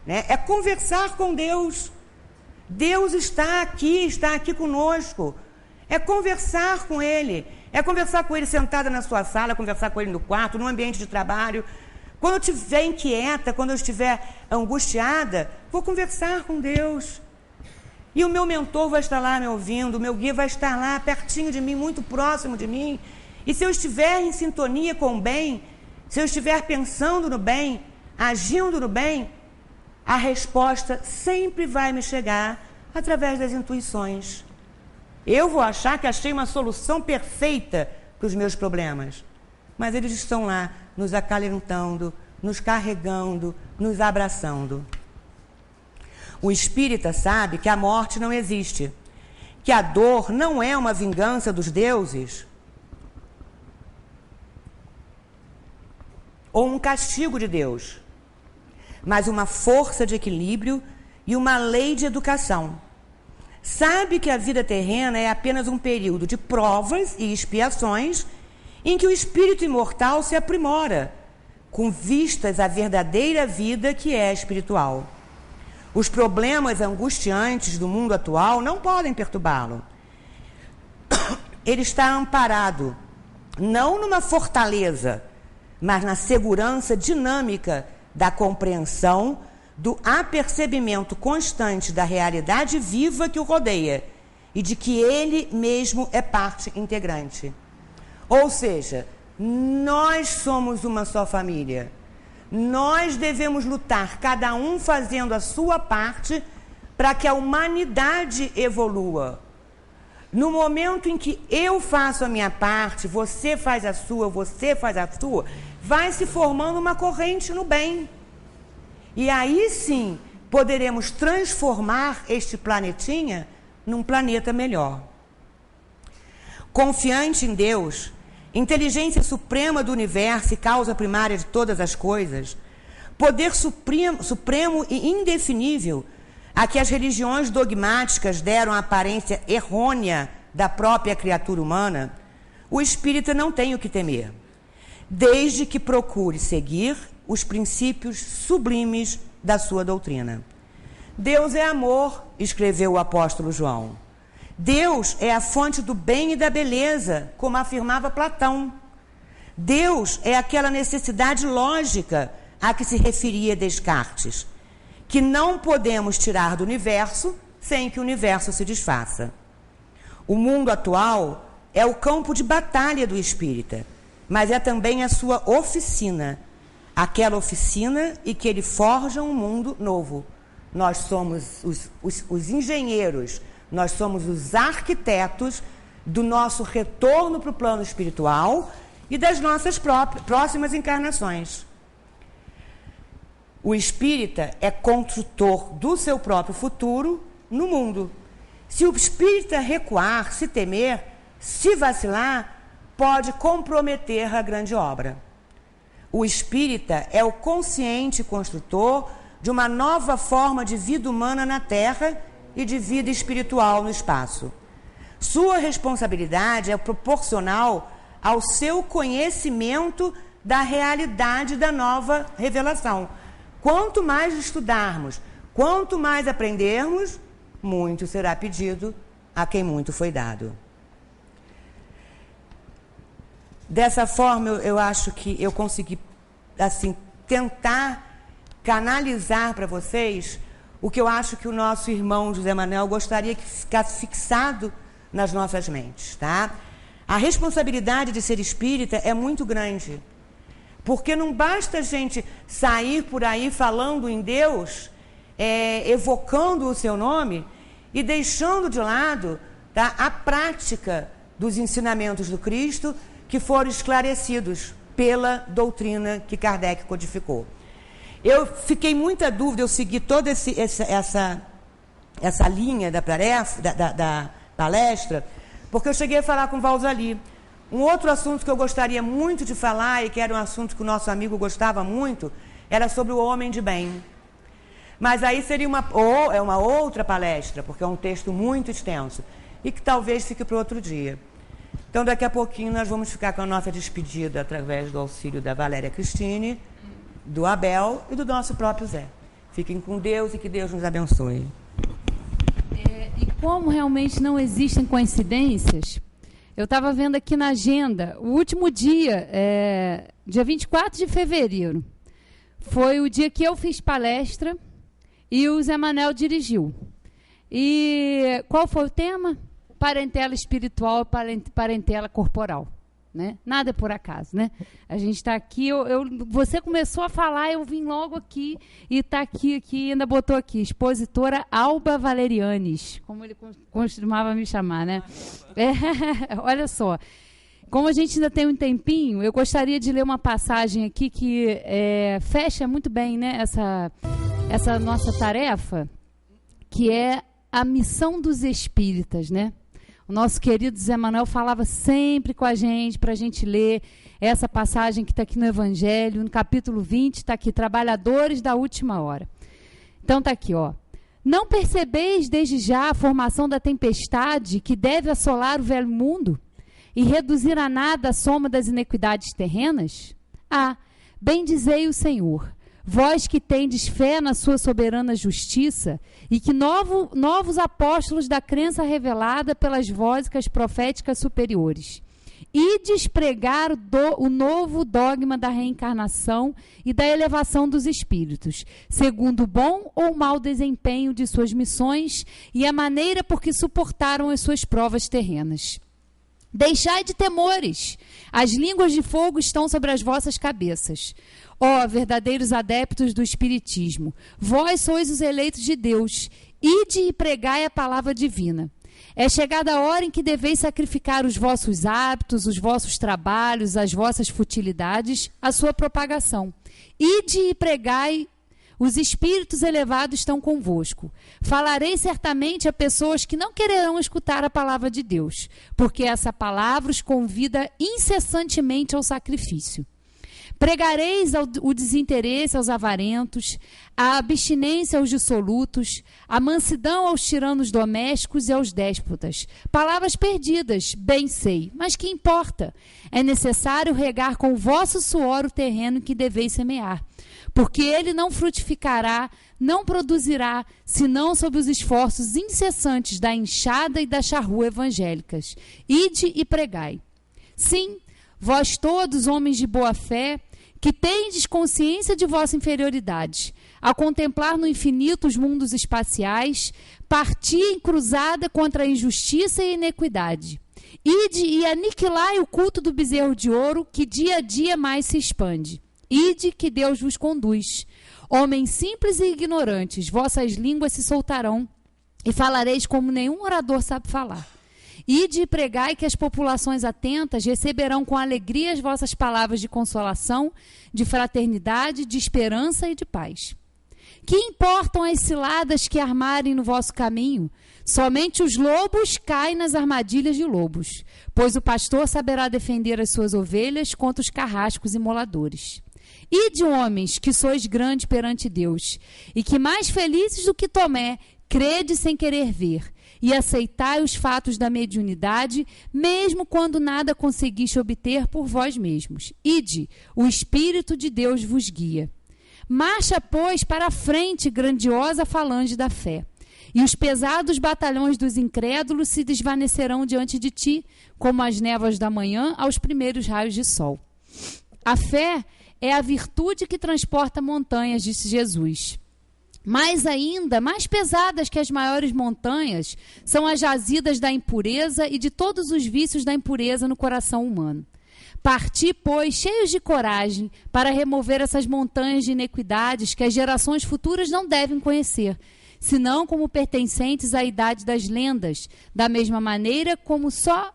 né? É conversar com Deus. Deus está aqui conosco. É conversar com Ele. É conversar com Ele sentada na sua sala, conversar com Ele no quarto, no ambiente de trabalho. Quando eu estiver inquieta, quando eu estiver angustiada, vou conversar com Deus. E o meu mentor vai estar lá me ouvindo, o meu guia vai estar lá pertinho de mim, muito próximo de mim. E se eu estiver em sintonia com o bem, se eu estiver pensando no bem, agindo no bem, a resposta sempre vai me chegar através das intuições. Eu vou achar que achei uma solução perfeita para os meus problemas. Mas eles estão lá, nos acalentando, nos carregando, nos abraçando. O espírita sabe que a morte não existe, que a dor não é uma vingança dos deuses ou um castigo de Deus, mas uma força de equilíbrio e uma lei de educação. Sabe que a vida terrena é apenas um período de provas e expiações em que o espírito imortal se aprimora, com vistas à verdadeira vida que é espiritual. Os problemas angustiantes do mundo atual não podem perturbá-lo. Ele está amparado não numa fortaleza, mas na segurança dinâmica da compreensão, do apercebimento constante da realidade viva que o rodeia e de que ele mesmo é parte integrante. Ou seja, nós somos uma só família. Nós devemos lutar, cada um fazendo a sua parte, para que a humanidade evolua. No momento em que eu faço a minha parte, você faz a sua, vai se formando uma corrente no bem. E aí sim, poderemos transformar este planetinha num planeta melhor. Confiante em Deus, inteligência suprema do universo e causa primária de todas as coisas, poder supremo e indefinível a que as religiões dogmáticas deram a aparência errônea da própria criatura humana, o espírita não tem o que temer, desde que procure seguir os princípios sublimes da sua doutrina. Deus é amor, escreveu o apóstolo João. Deus é a fonte do bem e da beleza, como afirmava Platão. Deus é aquela necessidade lógica a que se referia Descartes, que não podemos tirar do universo sem que o universo se desfaça. O mundo atual é o campo de batalha do espírita, mas é também a sua oficina, aquela oficina em que ele forja um mundo novo. Nós somos os engenheiros, nós somos os arquitetos do nosso retorno para o plano espiritual e das nossas próximas encarnações. O espírita é construtor do seu próprio futuro no mundo. Se o espírita recuar, se temer, se vacilar, pode comprometer a grande obra. O espírita é o consciente construtor de uma nova forma de vida humana na Terra e de vida espiritual no espaço. Sua responsabilidade é proporcional ao seu conhecimento da realidade da nova revelação. Quanto mais estudarmos, quanto mais aprendermos, muito será pedido a quem muito foi dado. Dessa forma, eu acho que eu consegui, assim, tentar canalizar para vocês o que eu acho que o nosso irmão José Manuel gostaria que ficasse fixado nas nossas mentes, tá? A responsabilidade de ser espírita é muito grande, porque não basta a gente sair por aí falando em Deus, evocando o seu nome e deixando de lado, tá, a prática dos ensinamentos do Cristo que foram esclarecidos pela doutrina que Kardec codificou. Eu fiquei muita dúvida, eu segui toda essa linha da palestra, porque eu cheguei a falar com o Valzali. Um outro assunto que eu gostaria muito de falar, e que era um assunto que o nosso amigo gostava muito, era sobre o homem de bem. Mas aí seria uma outra palestra, porque é um texto muito extenso, e que talvez fique para outro dia. Então, daqui a pouquinho, nós vamos ficar com a nossa despedida através do auxílio da Valéria Cristine, do Abel e do nosso próprio Zé. Fiquem com Deus e que Deus nos abençoe. E como realmente não existem coincidências, eu estava vendo aqui na agenda, o último dia, dia 24 de fevereiro, foi o dia que eu fiz palestra e o Zé Manuel dirigiu. E qual foi o tema? Parentela espiritual e parentela corporal. Né? Nada é por acaso, né? A gente está aqui, você começou a falar, eu vim logo aqui e está aqui, ainda botou aqui, expositora Alba Valerianes, como ele costumava me chamar, né? Olha só, como a gente ainda tem um tempinho, eu gostaria de ler uma passagem aqui que fecha muito bem, né, essa nossa tarefa, que é a missão dos espíritas, né? O nosso querido Zé Manuel falava sempre com a gente, para a gente ler essa passagem que está aqui no Evangelho, no capítulo 20, está aqui, Trabalhadores da Última Hora. Então está aqui, ó. Não percebeis desde já a formação da tempestade que deve assolar o velho mundo e reduzir a nada a soma das iniquidades terrenas? Bendizei o Senhor, vós que tendes fé na sua soberana justiça e que novos apóstolos da crença revelada pelas vozes proféticas superiores. e despregar o novo dogma da reencarnação e da elevação dos espíritos, segundo o bom ou mau desempenho de suas missões e a maneira por que suportaram as suas provas terrenas. Deixai de temores, as línguas de fogo estão sobre as vossas cabeças. Ó, verdadeiros adeptos do Espiritismo, vós sois os eleitos de Deus, ide e pregai a palavra divina. É chegada a hora em que deveis sacrificar os vossos hábitos, os vossos trabalhos, as vossas futilidades, a sua propagação. Ide e pregai, os espíritos elevados estão convosco. Falarei certamente a pessoas que não quererão escutar a palavra de Deus, porque essa palavra os convida incessantemente ao sacrifício. Pregareis o desinteresse aos avarentos, a abstinência aos dissolutos, a mansidão aos tiranos domésticos e aos déspotas. Palavras perdidas, bem sei, mas que importa? É necessário regar com o vosso suor o terreno que deveis semear, porque ele não frutificará, não produzirá, senão sob os esforços incessantes da enxada e da charrua evangélicas. Ide e pregai. Sim, vós todos, homens de boa fé, que tendes consciência de vossa inferioridade, a contemplar no infinito os mundos espaciais, parti em cruzada contra a injustiça e a iniquidade. Ide e aniquilai o culto do bezerro de ouro, que dia a dia mais se expande. Ide que Deus vos conduz. Homens simples e ignorantes, vossas línguas se soltarão e falareis como nenhum orador sabe falar. Ide e pregai que as populações atentas receberão com alegria as vossas palavras de consolação, de fraternidade, de esperança e de paz. Que importam as ciladas que armarem no vosso caminho? Somente os lobos caem nas armadilhas de lobos, pois o pastor saberá defender as suas ovelhas contra os carrascos e moladores. Ide, homens, que sois grandes perante Deus, e que mais felizes do que Tomé, crede sem querer ver, e aceitai os fatos da mediunidade, mesmo quando nada conseguiste obter por vós mesmos. Ide, o Espírito de Deus vos guia. Marcha, pois, para a frente, grandiosa falange da fé, e os pesados batalhões dos incrédulos se desvanecerão diante de ti, como as névoas da manhã aos primeiros raios de sol. A fé é a virtude que transporta montanhas, disse Jesus. Mais ainda, mais pesadas que as maiores montanhas, são as jazidas da impureza e de todos os vícios da impureza no coração humano. Parti, pois, cheios de coragem, para remover essas montanhas de iniquidades que as gerações futuras não devem conhecer, senão como pertencentes à idade das lendas, da mesma maneira como só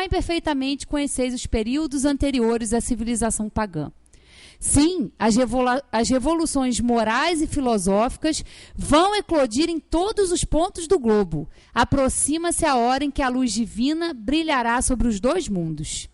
imperfeitamente conheceis os períodos anteriores à civilização pagã. Sim, as revoluções morais e filosóficas vão eclodir em todos os pontos do globo. Aproxima-se a hora em que a luz divina brilhará sobre os dois mundos.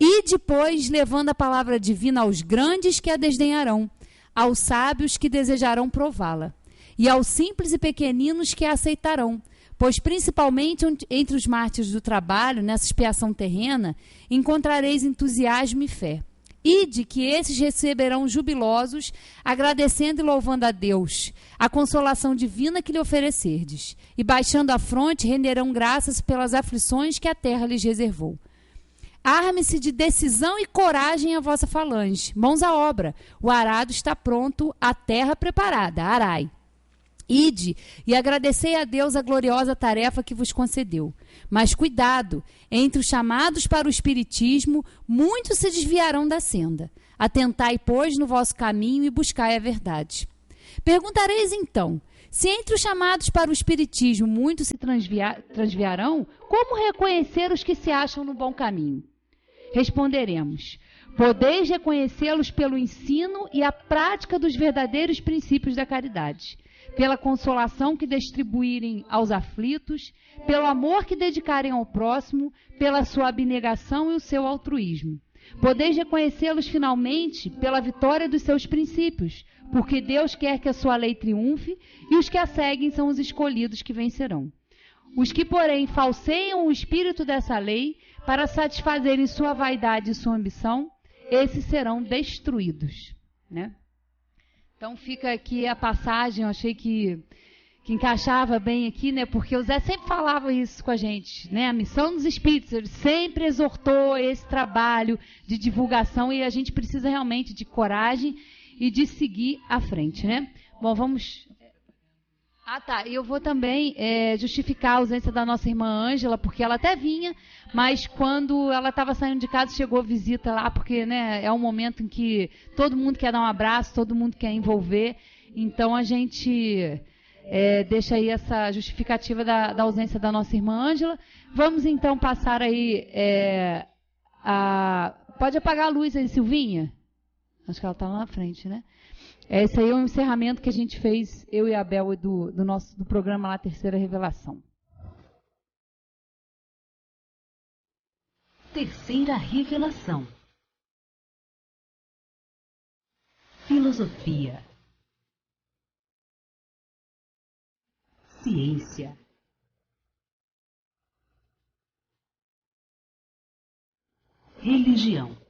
E depois, levando a palavra divina aos grandes que a desdenharão, aos sábios que desejarão prová-la, e aos simples e pequeninos que a aceitarão, pois principalmente entre os mártires do trabalho, nessa expiação terrena, encontrareis entusiasmo e fé. Ide que esses receberão jubilosos, agradecendo e louvando a Deus, a consolação divina que lhe oferecerdes, e baixando a fronte renderão graças pelas aflições que a terra lhes reservou. Arme-se de decisão e coragem a vossa falange, mãos à obra, o arado está pronto, a terra preparada, arai. Ide e agradecei a Deus a gloriosa tarefa que vos concedeu. Mas cuidado, entre os chamados para o Espiritismo, muitos se desviarão da senda. Atentai, pois, no vosso caminho e buscai a verdade. Perguntareis então, se entre os chamados para o Espiritismo muitos se transviarão, como reconhecer os que se acham no bom caminho? Responderemos, podeis reconhecê-los pelo ensino e a prática dos verdadeiros princípios da caridade, pela consolação que distribuírem aos aflitos, pelo amor que dedicarem ao próximo, pela sua abnegação e o seu altruísmo. Podeis reconhecê-los finalmente pela vitória dos seus princípios, porque Deus quer que a sua lei triunfe e os que a seguem são os escolhidos que vencerão. Os que, porém, falseiam o espírito dessa lei para satisfazerem sua vaidade e sua ambição, esses serão destruídos, né? Então fica aqui a passagem, eu achei que que encaixava bem aqui, né? Porque o Zé sempre falava isso com a gente, né? A missão dos espíritos, ele sempre exortou esse trabalho de divulgação e a gente precisa realmente de coragem e de seguir à frente, né? Bom, vamos... Ah, tá. E eu vou também justificar a ausência da nossa irmã Ângela, porque ela até vinha, mas quando ela estava saindo de casa, chegou a visita lá, porque, né, é um momento em que todo mundo quer dar um abraço, todo mundo quer envolver, então a gente deixa aí essa justificativa da ausência da nossa irmã Ângela. Vamos então passar aí Pode apagar a luz aí, Silvinha? Acho que ela está lá na frente, né? Esse aí é o encerramento que a gente fez, eu e a Bel, do programa lá, Terceira Revelação. Terceira Revelação. Filosofia. Ciência. Religião.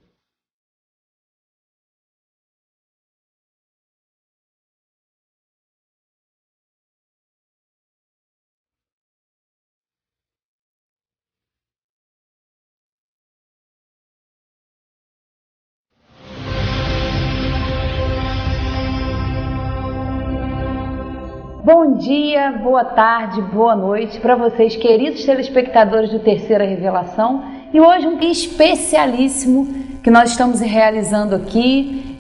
Bom dia, boa tarde, boa noite para vocês, queridos telespectadores do Terceira Revelação. E hoje um especialíssimo que nós estamos realizando aqui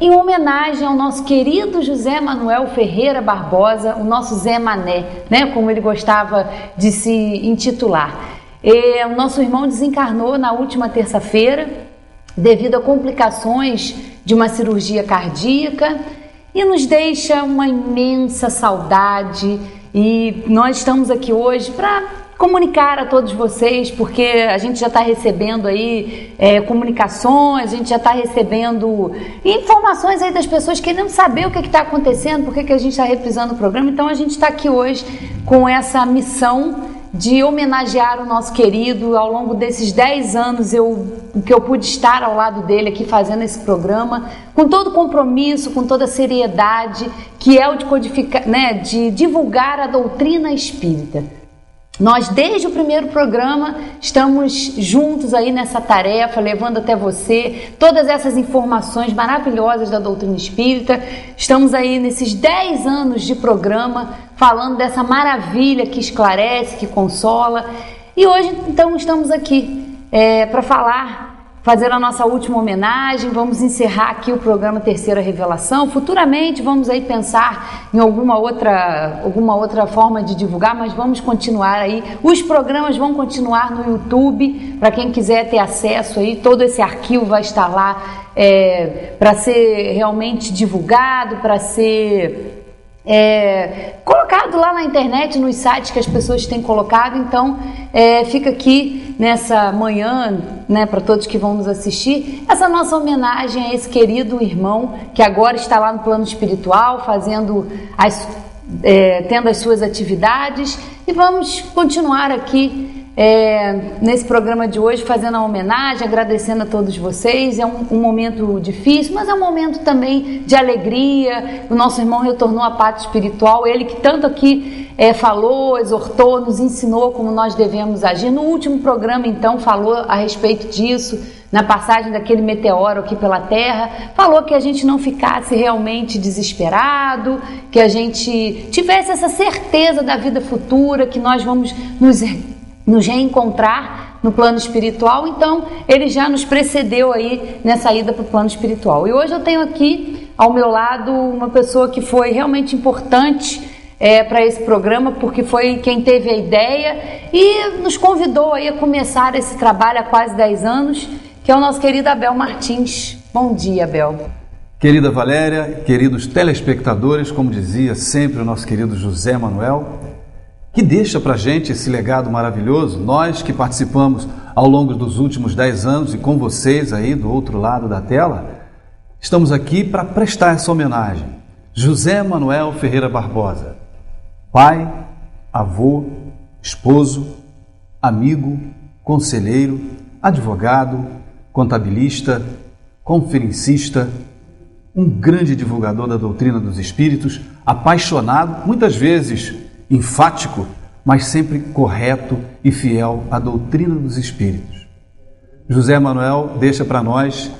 em homenagem ao nosso querido José Manuel Ferreira Barbosa, o nosso Zé Mané, né, como ele gostava de se intitular. O nosso irmão desencarnou na última terça-feira devido a complicações de uma cirurgia cardíaca, e nos deixa uma imensa saudade, e nós estamos aqui hoje para comunicar a todos vocês, porque a gente já está recebendo aí comunicações, a gente já está recebendo informações aí das pessoas querendo saber o que está acontecendo, por que a gente está reprisando o programa. Então a gente está aqui hoje com essa missão de homenagear o nosso querido. Ao longo desses 10 anos que eu pude estar ao lado dele aqui fazendo esse programa, com todo o compromisso, com toda a seriedade, que é o de codificar, né, de divulgar a doutrina espírita. Nós, desde o primeiro programa, estamos juntos aí nessa tarefa, levando até você todas essas informações maravilhosas da doutrina espírita. Estamos aí nesses 10 anos de programa, falando dessa maravilha que esclarece, que consola. E hoje, então, estamos aqui para fazer a nossa última homenagem. Vamos encerrar aqui o programa Terceira Revelação. Futuramente vamos aí pensar em alguma outra forma de divulgar, mas vamos continuar aí. Os programas vão continuar no YouTube, para quem quiser ter acesso aí, todo esse arquivo vai estar lá para ser realmente divulgado, para ser colocado lá na internet, nos sites que as pessoas têm colocado. Então fica aqui nessa manhã, né, para todos que vão nos assistir, essa nossa homenagem a esse querido irmão que agora está lá no plano espiritual, tendo as suas atividades, e vamos continuar aqui nesse programa de hoje fazendo a homenagem, agradecendo a todos vocês. É um momento difícil, mas é um momento também de alegria. O nosso irmão retornou à pátria espiritual, ele que tanto aqui falou, exortou, nos ensinou como nós devemos agir. No último programa, então, falou a respeito disso, na passagem daquele meteoro aqui pela Terra, falou que a gente não ficasse realmente desesperado, que a gente tivesse essa certeza da vida futura, que nós vamos nos reencontrar no plano espiritual. Então ele já nos precedeu aí nessa ida para o plano espiritual. E hoje eu tenho aqui ao meu lado uma pessoa que foi realmente importante para esse programa, porque foi quem teve a ideia e nos convidou aí a começar esse trabalho há quase 10 anos, que é o nosso querido Abel Martins. Bom dia, Abel. Querida Valéria, queridos telespectadores, como dizia sempre o nosso querido José Manuel, que deixa para a gente esse legado maravilhoso, nós que participamos ao longo dos últimos 10 anos e com vocês aí do outro lado da tela, estamos aqui para prestar essa homenagem. José Manuel Ferreira Barbosa, pai, avô, esposo, amigo, conselheiro, advogado, contabilista, conferencista, um grande divulgador da doutrina dos espíritos, apaixonado, muitas vezes enfático, mas sempre correto e fiel à doutrina dos espíritos. José Manuel deixa para nós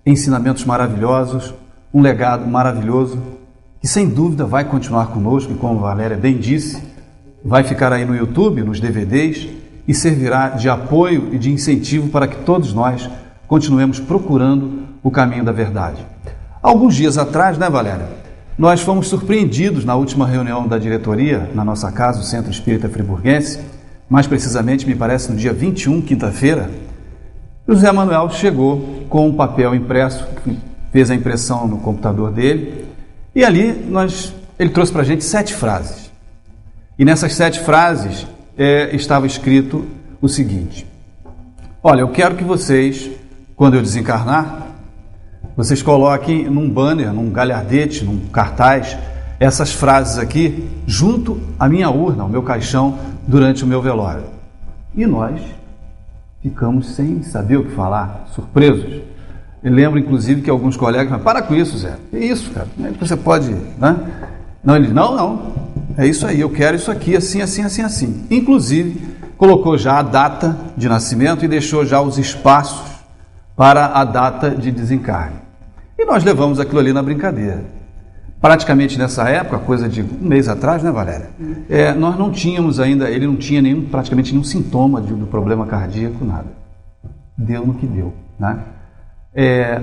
ensinamentos maravilhosos, um legado maravilhoso, que sem dúvida vai continuar conosco e, como a Valéria bem disse, vai ficar aí no YouTube, nos DVDs, e servirá de apoio e de incentivo para que todos nós continuemos procurando o caminho da verdade. Alguns dias atrás, né, Valéria, nós fomos surpreendidos na última reunião da diretoria, na nossa casa, o Centro Espírita Friburguense, mais precisamente, me parece, no dia 21, quinta-feira. José Manuel chegou com um papel impresso, fez a impressão no computador dele, e ali ele trouxe para a gente 7 frases. E nessas 7 frases estava escrito o seguinte: olha, eu quero que vocês, quando eu desencarnar, vocês coloquem num banner, num galhardete, num cartaz, essas frases aqui junto à minha urna, ao meu caixão, durante o meu velório. E nós ficamos sem saber o que falar, surpresos. Eu lembro, inclusive, que alguns colegas falaram: para com isso, Zé. Que isso, cara? Como é que você pode... Né? Não, ele, não. É isso aí, eu quero isso aqui, assim, assim, assim, assim. Inclusive, colocou já a data de nascimento e deixou já os espaços para a data de desencarne. E nós levamos aquilo ali na brincadeira. Praticamente nessa época, coisa de um mês atrás, né, Valéria? Nós não tínhamos ainda, ele não tinha praticamente nenhum sintoma do problema cardíaco, nada. Deu no que deu, né?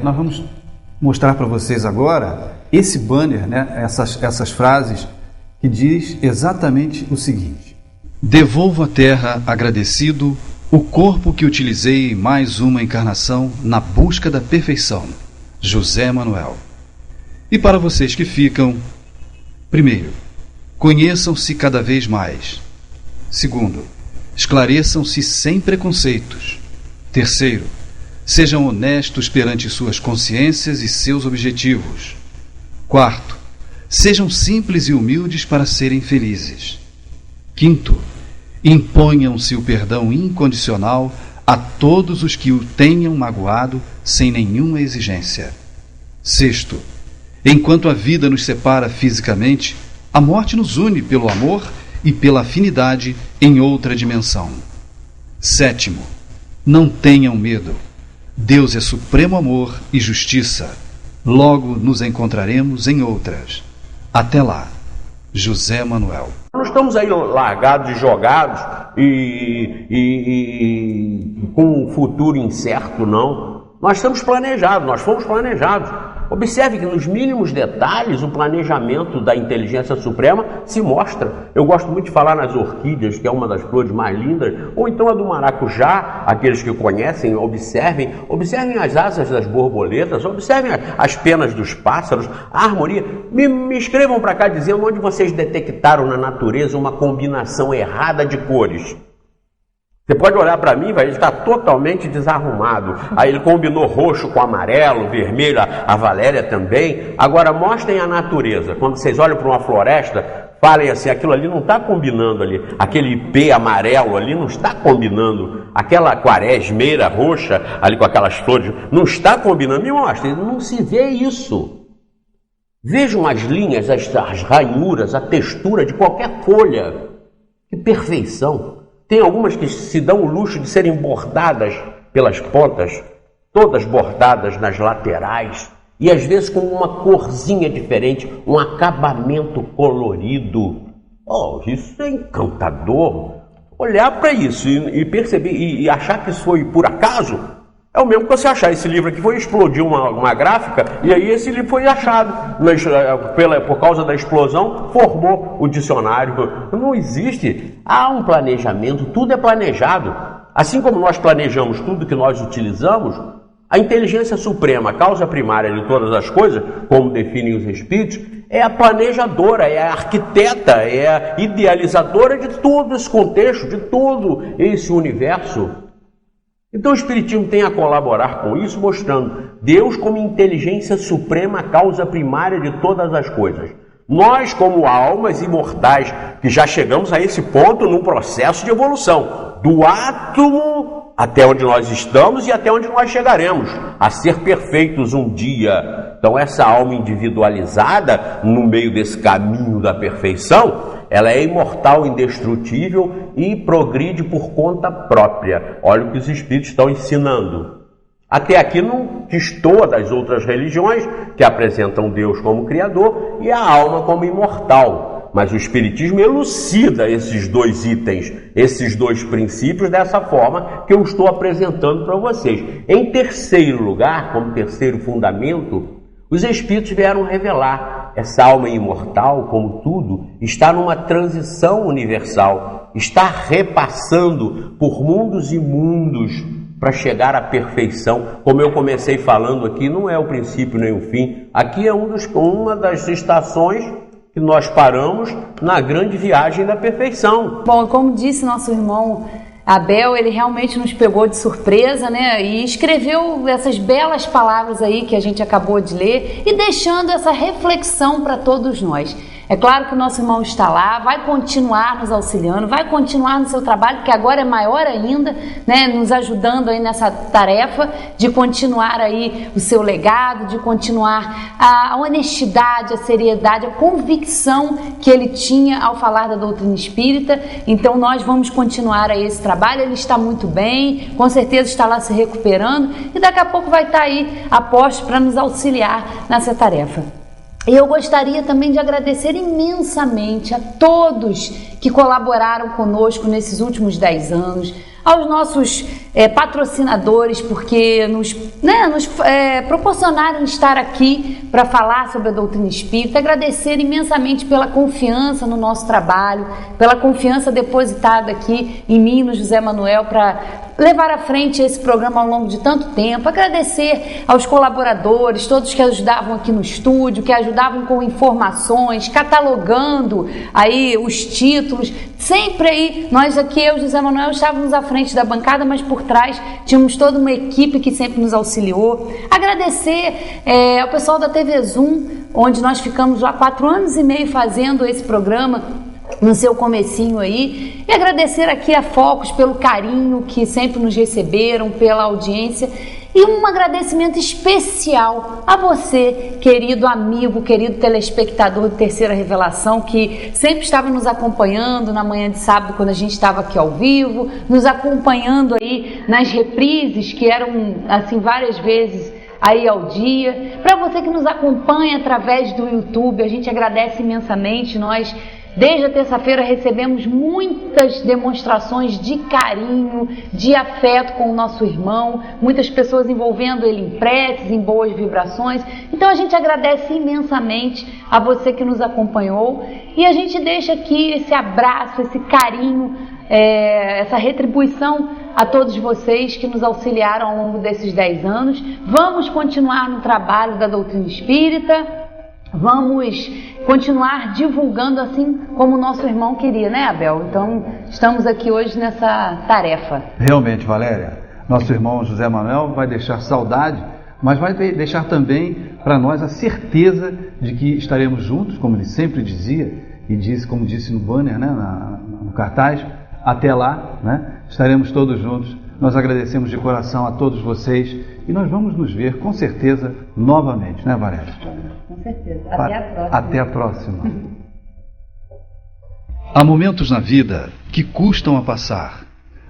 Nós vamos mostrar para vocês agora esse banner, né, essas frases que diz exatamente o seguinte: devolvo à terra agradecido o corpo que utilizei em mais uma encarnação na busca da perfeição. José Manuel. E para vocês que ficam, primeiro, conheçam-se cada vez mais. Segundo, esclareçam-se sem preconceitos. Terceiro, sejam honestos perante suas consciências e seus objetivos. Quarto, sejam simples e humildes para serem felizes. Quinto, imponham-se o perdão incondicional a todos os que o tenham magoado sem nenhuma exigência. Sexto, enquanto a vida nos separa fisicamente, a morte nos une pelo amor e pela afinidade em outra dimensão. Sétimo, não tenham medo. Deus é supremo amor e justiça. Logo nos encontraremos em outras. Até lá. José Manuel. Não estamos aí largados e jogados e com um futuro incerto, não. Nós estamos planejados, nós fomos planejados. Observe que nos mínimos detalhes o planejamento da inteligência suprema se mostra. Eu gosto muito de falar nas orquídeas, que é uma das flores mais lindas, ou então a do maracujá. Aqueles que conhecem, observem as asas das borboletas, observem as penas dos pássaros, a harmonia. Me escrevam para cá dizendo onde vocês detectaram na natureza uma combinação errada de cores. Você pode olhar para mim, ele está totalmente desarrumado. Aí ele combinou roxo com amarelo, vermelho, a Valéria também. Agora mostrem a natureza. Quando vocês olham para uma floresta, falem assim: aquilo ali não está combinando ali. Aquele ipê amarelo ali não está combinando. Aquela quaresmeira roxa ali com aquelas flores não está combinando. Me mostrem, não se vê isso. Vejam as linhas, as ranhuras, a textura de qualquer folha. Que perfeição! Tem algumas que se dão o luxo de serem bordadas pelas pontas, todas bordadas nas laterais, e às vezes com uma corzinha diferente, um acabamento colorido. Oh, isso é encantador. Olhar para isso e perceber e achar que isso foi por acaso, é o mesmo que você achar esse livro aqui foi explodir uma gráfica, e aí esse livro foi achado, por causa da explosão, formou o dicionário. Não existe. Há um planejamento, tudo é planejado. Assim como nós planejamos tudo que nós utilizamos, a inteligência suprema, a causa primária de todas as coisas, como definem os espíritos, é a planejadora, é a arquiteta, é a idealizadora de todo esse contexto, de todo esse universo. Então o Espiritismo tem a colaborar com isso, mostrando Deus como inteligência suprema, causa primária de todas as coisas. Nós, como almas imortais, que já chegamos a esse ponto num processo de evolução. do átomo até onde nós estamos e até onde nós chegaremos, a ser perfeitos um dia. Então essa alma individualizada, no meio desse caminho da perfeição, ela é imortal, indestrutível e progride por conta própria. Olha o que os Espíritos estão ensinando. Até aqui não destoa das outras religiões que apresentam Deus como Criador e a alma como imortal. Mas o Espiritismo elucida esses dois itens, esses dois princípios dessa forma que eu estou apresentando para vocês. Em terceiro lugar, como terceiro fundamento, os Espíritos vieram revelar essa alma imortal, como tudo, está numa transição universal, está repassando por mundos e mundos para chegar à perfeição. Como eu comecei falando aqui, não é o princípio nem o fim. Aqui é uma das estações que nós paramos na grande viagem da perfeição. Bom, como disse nosso irmão Abel, ele realmente nos pegou de surpresa, né? E escreveu essas belas palavras aí que a gente acabou de ler e deixando essa reflexão para todos nós. É claro que o nosso irmão está lá, vai continuar nos auxiliando, vai continuar no seu trabalho, que agora é maior ainda, né, nos ajudando aí nessa tarefa de continuar aí o seu legado, de continuar a honestidade, a seriedade, a convicção que ele tinha ao falar da doutrina espírita. Então nós vamos continuar aí esse trabalho, ele está muito bem, com certeza está lá se recuperando e daqui a pouco vai estar aí a posto para nos auxiliar nessa tarefa. E eu gostaria também de agradecer imensamente a todos que colaboraram conosco nesses últimos 10 anos, aos nossos patrocinadores, porque nos proporcionaram estar aqui para falar sobre a doutrina espírita, agradecer imensamente pela confiança no nosso trabalho, pela confiança depositada aqui em mim, no José Manuel, para levar à frente esse programa ao longo de tanto tempo, agradecer aos colaboradores, todos que ajudavam aqui no estúdio, que ajudavam com informações, catalogando aí os títulos, sempre aí, nós aqui, eu e José Manuel, estávamos à frente da bancada, mas por trás tínhamos toda uma equipe que sempre nos auxiliou. Agradecer ao pessoal da TV Zoom, onde nós ficamos lá 4 anos e meio fazendo esse programa, no seu comecinho aí, e agradecer aqui a Focus pelo carinho que sempre nos receberam, pela audiência, e um agradecimento especial a você, querido amigo, querido telespectador de Terceira Revelação, que sempre estava nos acompanhando na manhã de sábado, quando a gente estava aqui ao vivo, nos acompanhando aí nas reprises, que eram assim várias vezes aí ao dia. Para você que nos acompanha através do YouTube, a gente agradece imensamente. Nós, desde a terça-feira, recebemos muitas demonstrações de carinho, de afeto com o nosso irmão, muitas pessoas envolvendo ele em preces, em boas vibrações. Então a gente agradece imensamente a você que nos acompanhou e a gente deixa aqui esse abraço, esse carinho, essa retribuição a todos vocês que nos auxiliaram ao longo desses 10 anos. Vamos continuar no trabalho da doutrina espírita. Vamos continuar divulgando assim como o nosso irmão queria, né, Abel? Então, estamos aqui hoje nessa tarefa. Realmente, Valéria, nosso irmão José Manuel vai deixar saudade, mas vai deixar também para nós a certeza de que estaremos juntos, como ele sempre dizia, e disse, como disse no banner, né, no cartaz, até lá, né, estaremos todos juntos. Nós agradecemos de coração a todos vocês e nós vamos nos ver, com certeza, novamente, né, Valéria? Com certeza. Até a próxima. Até a próxima. Há momentos na vida que custam a passar,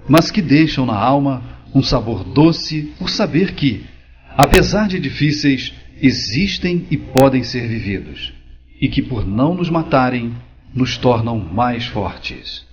mas que deixam na alma um sabor doce por saber que, apesar de difíceis, existem e podem ser vividos, e que por não nos matarem, nos tornam mais fortes.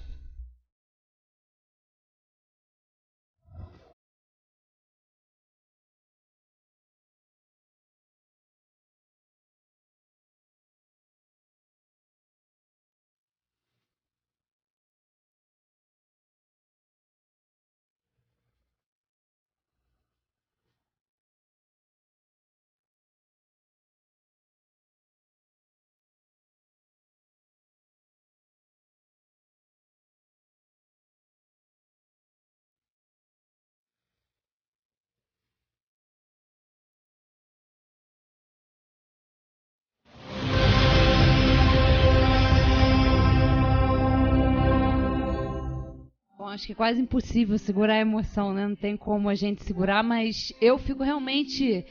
acho que é quase impossível segurar a emoção, né? Não tem como a gente segurar, mas eu fico realmente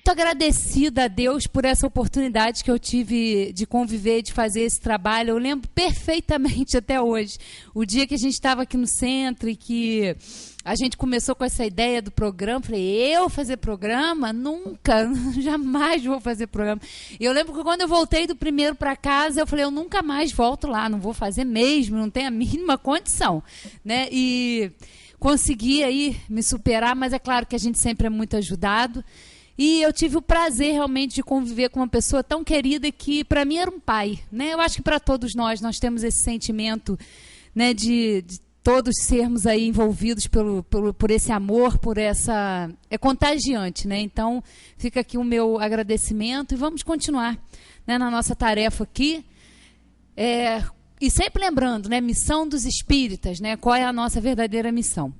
muito agradecida a Deus por essa oportunidade que eu tive de conviver, de fazer esse trabalho. Eu lembro perfeitamente até hoje, o dia que a gente estava aqui no centro e que a gente começou com essa ideia do programa. Falei, eu fazer programa? Nunca, jamais vou fazer programa. E eu lembro que quando eu voltei do primeiro para casa, eu falei, eu nunca mais volto lá, não vou fazer mesmo, não tenho a mínima condição, né? E consegui aí me superar, mas é claro que a gente sempre é muito ajudado. E eu tive o prazer realmente de conviver com uma pessoa tão querida que para mim era um pai, né? Eu acho que para todos nós temos esse sentimento, né, de todos sermos aí envolvidos por esse amor, por essa... É contagiante, né? Então, fica aqui o meu agradecimento e vamos continuar, né, na nossa tarefa aqui. E sempre lembrando, né, missão dos espíritas, né? Qual é a nossa verdadeira missão?